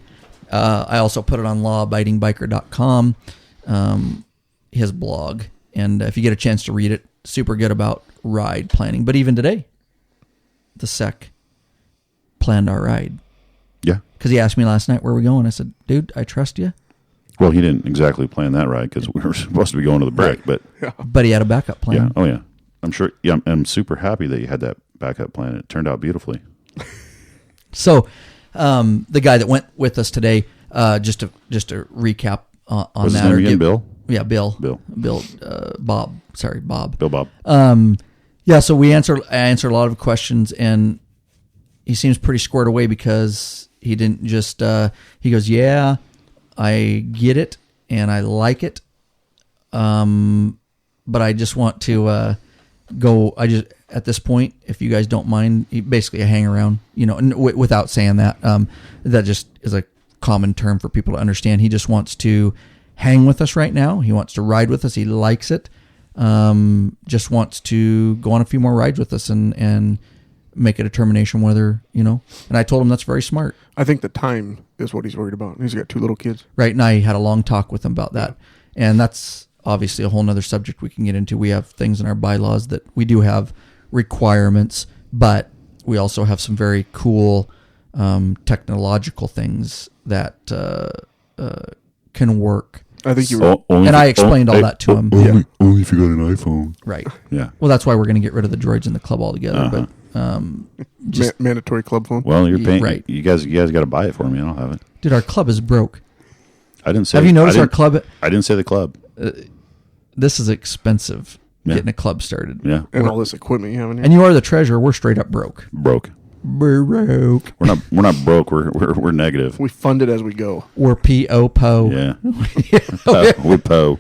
Speaker 1: also put it on lawabidingbiker.com, his blog. And if you get a chance to read it, super good about ride planning. But even today, the SEC planned our ride.
Speaker 5: Yeah.
Speaker 1: Because he asked me last night where we're going. I said, dude, I trust you.
Speaker 5: Well, he didn't exactly plan that ride because we were supposed to be going to the break, but
Speaker 1: But he had a backup plan.
Speaker 5: yeah. Oh, yeah. I'm sure. Yeah, I'm super happy that you had that backup plan. It turned out beautifully.
Speaker 1: So the guy that went with us today, just to recap on
Speaker 5: What's his
Speaker 1: that.
Speaker 5: name
Speaker 1: or
Speaker 5: again?
Speaker 1: give-
Speaker 5: Bill?
Speaker 1: Yeah, Bill.
Speaker 5: Bill.
Speaker 1: Bob. Sorry, Bob.
Speaker 5: Bill Bob.
Speaker 1: Yeah, so I answered a lot of questions, and he seems pretty squared away because he didn't just, he goes, yeah, I get it, and I like it, but I just want to go, at this point, if you guys don't mind, basically I hang around, without saying that. That just is a common term for people to understand. He just wants to hang with us right now. He wants to ride with us. He likes it. Just wants to go on a few more rides with us and make a determination whether, and I told him that's very smart.
Speaker 4: I think the time is what he's worried about. He's got 2 little kids.
Speaker 1: Right. And I had a long talk with him about that. And that's obviously a whole nother subject we can get into. We have things in our bylaws that we do have requirements, but we also have some very cool technological things that can work.
Speaker 4: I think you were.
Speaker 1: And I explained all that to him.
Speaker 5: Only if you got an iPhone.
Speaker 1: Right.
Speaker 5: Yeah.
Speaker 1: Well, that's why we're going to get rid of the droids in the club altogether. But
Speaker 4: mandatory club phone.
Speaker 5: Well, you're paying.
Speaker 1: Right.
Speaker 5: You guys got to buy it for me. I don't have it.
Speaker 1: dude, our club is broke.
Speaker 5: I didn't say.
Speaker 1: Have you noticed
Speaker 5: I
Speaker 1: our
Speaker 5: didn't-
Speaker 1: club?
Speaker 5: I didn't say the club.
Speaker 1: This is expensive.
Speaker 5: Yeah.
Speaker 1: Getting a club started.
Speaker 5: Yeah.
Speaker 4: And all this equipment you have in here.
Speaker 1: And you are the treasurer. We're straight up broke.
Speaker 5: Broke.
Speaker 1: Broke.
Speaker 5: We're not broke. We're negative.
Speaker 4: We fund it as we go.
Speaker 1: We're P-O-Po.
Speaker 5: Yeah. We po.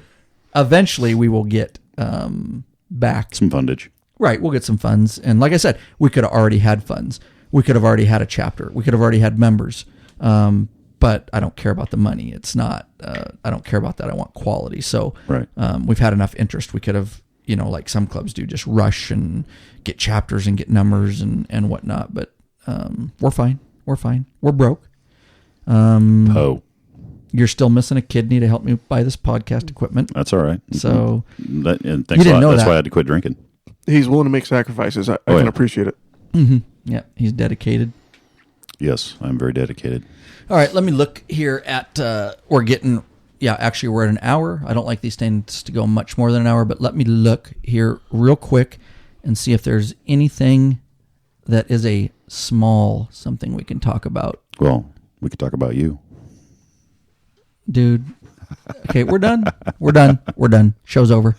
Speaker 1: Eventually, we will get back.
Speaker 5: Some fundage.
Speaker 1: Right, we'll get some funds. And like I said, we could have already had funds. We could have already had a chapter. We could have already had members. But I don't care about the money. It's not, I don't care about that. I want quality. So
Speaker 5: right.
Speaker 1: We've had enough interest. We could have, like some clubs do, just rush and get chapters and get numbers and whatnot. But we're fine. We're fine. We're broke.
Speaker 5: Po.
Speaker 1: You're still missing a kidney to help me buy this podcast equipment.
Speaker 5: That's all right.
Speaker 1: So
Speaker 5: and thanks
Speaker 1: you didn't
Speaker 5: a lot.
Speaker 1: know
Speaker 5: That's
Speaker 1: that.
Speaker 5: why I had to quit drinking.
Speaker 4: He's willing to make sacrifices. I can appreciate it.
Speaker 1: Mm-hmm. Yeah, he's dedicated.
Speaker 5: Yes, I'm very dedicated.
Speaker 1: All right, let me look here at, we're at an hour. I don't like these things to go much more than an hour, but let me look here real quick and see if there's anything that is a small something we can talk about.
Speaker 5: Well, we could talk about you.
Speaker 1: Dude. Okay, we're done. We're done. Show's over.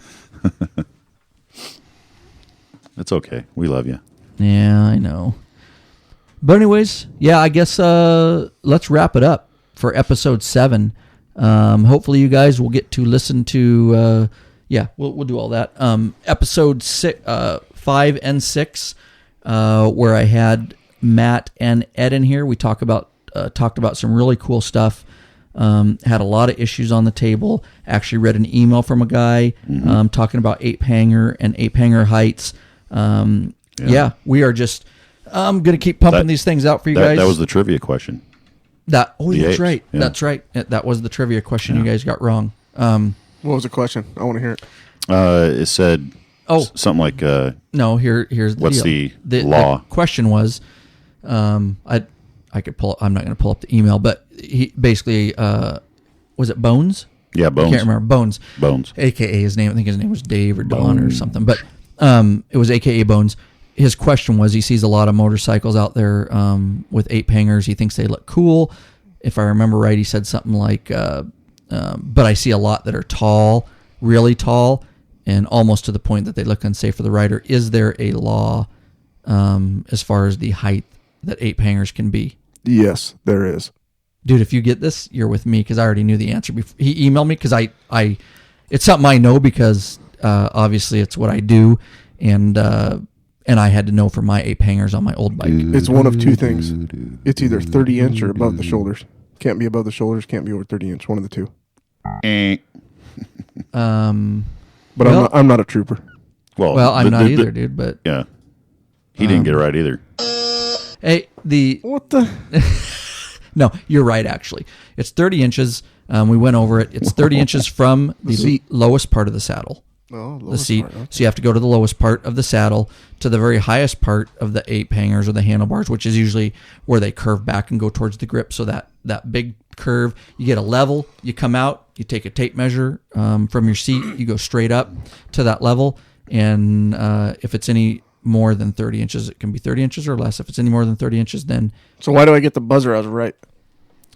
Speaker 5: It's okay. We love you.
Speaker 1: Yeah, I know. But anyways, yeah, I guess let's wrap it up for episode 7. Hopefully you guys will get to listen to, we'll do all that. Episode 5 and 6, where I had Matt and Ed in here. We talked about some really cool stuff. Had a lot of issues on the table. Actually read an email from a guy talking about ape hanger and ape hanger heights. We are just... I'm going to keep pumping these things out for you guys.
Speaker 5: That was the trivia question.
Speaker 1: That's
Speaker 5: apes.
Speaker 1: right.
Speaker 5: Yeah.
Speaker 1: That's right. That was the trivia question you guys got wrong.
Speaker 4: What was the question? I want to hear it.
Speaker 5: It said something like...
Speaker 1: no, here's the
Speaker 5: what's
Speaker 1: deal.
Speaker 5: the law?
Speaker 1: The question was, I could pull. I'm not going to pull up the email, but he basically was it Bones?
Speaker 5: Yeah, Bones.
Speaker 1: I can't remember Bones, AKA his name. I think his name was Dave or Don or something. But it was AKA Bones. His question was, he sees a lot of motorcycles out there with ape hangers. He thinks they look cool. If I remember right, he said something like, but I see a lot that are tall, really tall, and almost to the point that they look unsafe for the rider. Is there a law as far as the height that ape hangers can be?
Speaker 4: Yes, there is.
Speaker 1: Dude, if you get this, you're with me, because I already knew the answer before. He emailed me because I it's something I know because obviously it's what I do, and I had to know for my ape hangers on my old bike.
Speaker 4: It's one of two things. It's either 30 inch or above the shoulders. Can't be above the shoulders, can't be over 30 inch. One of the two. But I'm not a trooper.
Speaker 1: Well, I'm not either, dude. But
Speaker 5: yeah, he didn't get it right either.
Speaker 1: Hey,
Speaker 4: what the?
Speaker 1: No, you're right. Actually, it's 30 inches. We went over it. It's 30 inches from the lowest part of the saddle.
Speaker 4: Oh,
Speaker 1: the seat.
Speaker 4: Part, okay.
Speaker 1: So you have to go to the lowest part of the saddle to the very highest part of the ape hangers or the handlebars, which is usually where they curve back and go towards the grip. So that big curve, you get a level, you come out, you take a tape measure from your seat, you go straight up to that level. And if it's any more than 30 inches, it can be 30 inches or less. If it's any more than 30 inches, then...
Speaker 4: So why do I get the buzzer? I was right.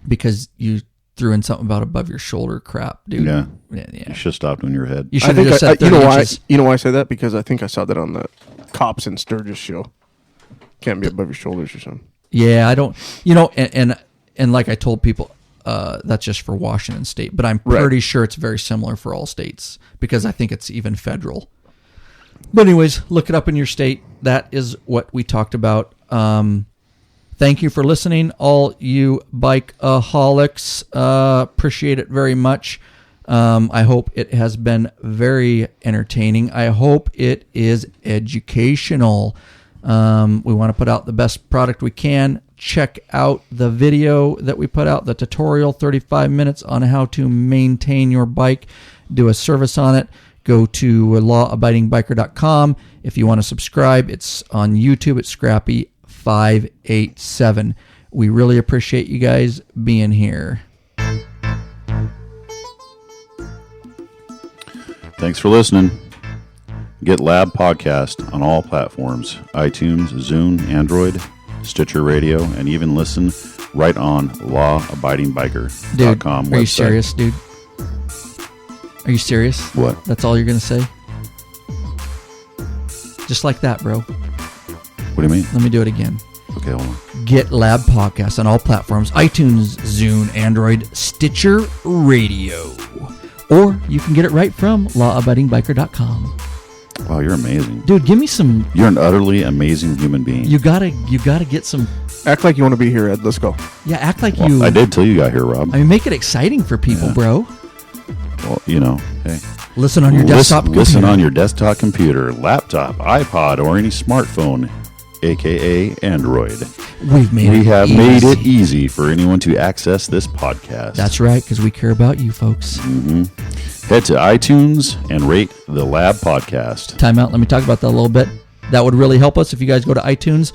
Speaker 1: Because you threw in something about above your shoulder crap, dude.
Speaker 5: Yeah.
Speaker 1: Yeah.
Speaker 5: You should have stopped when you were ahead.
Speaker 1: You should have just said 30 inches.
Speaker 4: You know why I say that? Because I think I saw that on the Cops in Sturgis show. Can't be above your shoulders or something.
Speaker 1: Yeah, I don't... And like I told people, that's just for Washington State. But I'm pretty sure it's very similar for all states because I think it's even federal. But anyways, look it up in your state. That is what we talked about. Thank you for listening, all you bikeaholics. Appreciate it very much. I hope it has been very entertaining. I hope it is educational. We want to put out the best product we can. Check out the video that we put out, the tutorial, 35 minutes on how to maintain your bike, do a service on it. Go to lawabidingbiker.com. If you want to subscribe, it's on YouTube. It's Scrappy587. We really appreciate you guys being here.
Speaker 5: Thanks for listening. Get Lab Podcast on all platforms: iTunes, Zune, Android, Stitcher Radio, and even listen right on lawabidingbiker.com
Speaker 1: Dude,
Speaker 5: website.
Speaker 1: Are you serious, dude? Are you serious?
Speaker 5: What?
Speaker 1: That's all you're going to say? Just like that, bro.
Speaker 5: What do you mean?
Speaker 1: Let me do it again.
Speaker 5: Okay. Okay, hold on.
Speaker 1: Get Lab Podcast on all platforms: iTunes, Zune, Android, Stitcher Radio. Or you can get it right from lawabidingbiker.com.
Speaker 5: Wow, you're amazing.
Speaker 1: Dude, give me some...
Speaker 5: You're an utterly amazing human being.
Speaker 1: You gotta get some...
Speaker 4: Act like you want to be here, Ed. Let's go.
Speaker 1: Yeah, act like
Speaker 5: Well,
Speaker 1: you...
Speaker 5: I did till you got here, Rob.
Speaker 1: I mean, make it exciting for people, bro.
Speaker 5: Well, you know, hey.
Speaker 1: Listen on your desktop computer.
Speaker 5: Listen on your desktop computer, laptop, iPod, or any smartphone, a.k.a. Android.
Speaker 1: We
Speaker 5: have made it easy for anyone to access this podcast.
Speaker 1: That's right, because we care about you folks.
Speaker 5: Head to iTunes and rate the Lab Podcast.
Speaker 1: Time out. Let me talk about that a little bit. That would really help us if you guys go to iTunes.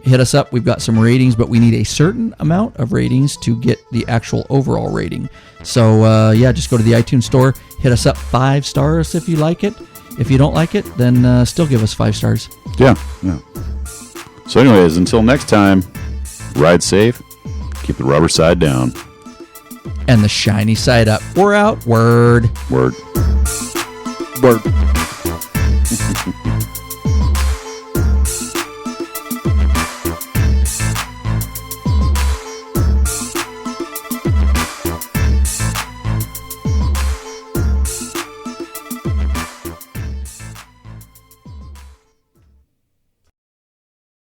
Speaker 1: Hit us up. We've got some ratings, but we need a certain amount of ratings to get the actual overall rating. So, just go to the iTunes store. Hit us up 5 stars if you like it. If you don't like it, then still give us 5 stars.
Speaker 5: Yeah. So anyways, until next time, ride safe, keep the rubber side down.
Speaker 1: And the shiny side up. We're out. Word.
Speaker 5: Word.
Speaker 4: Word.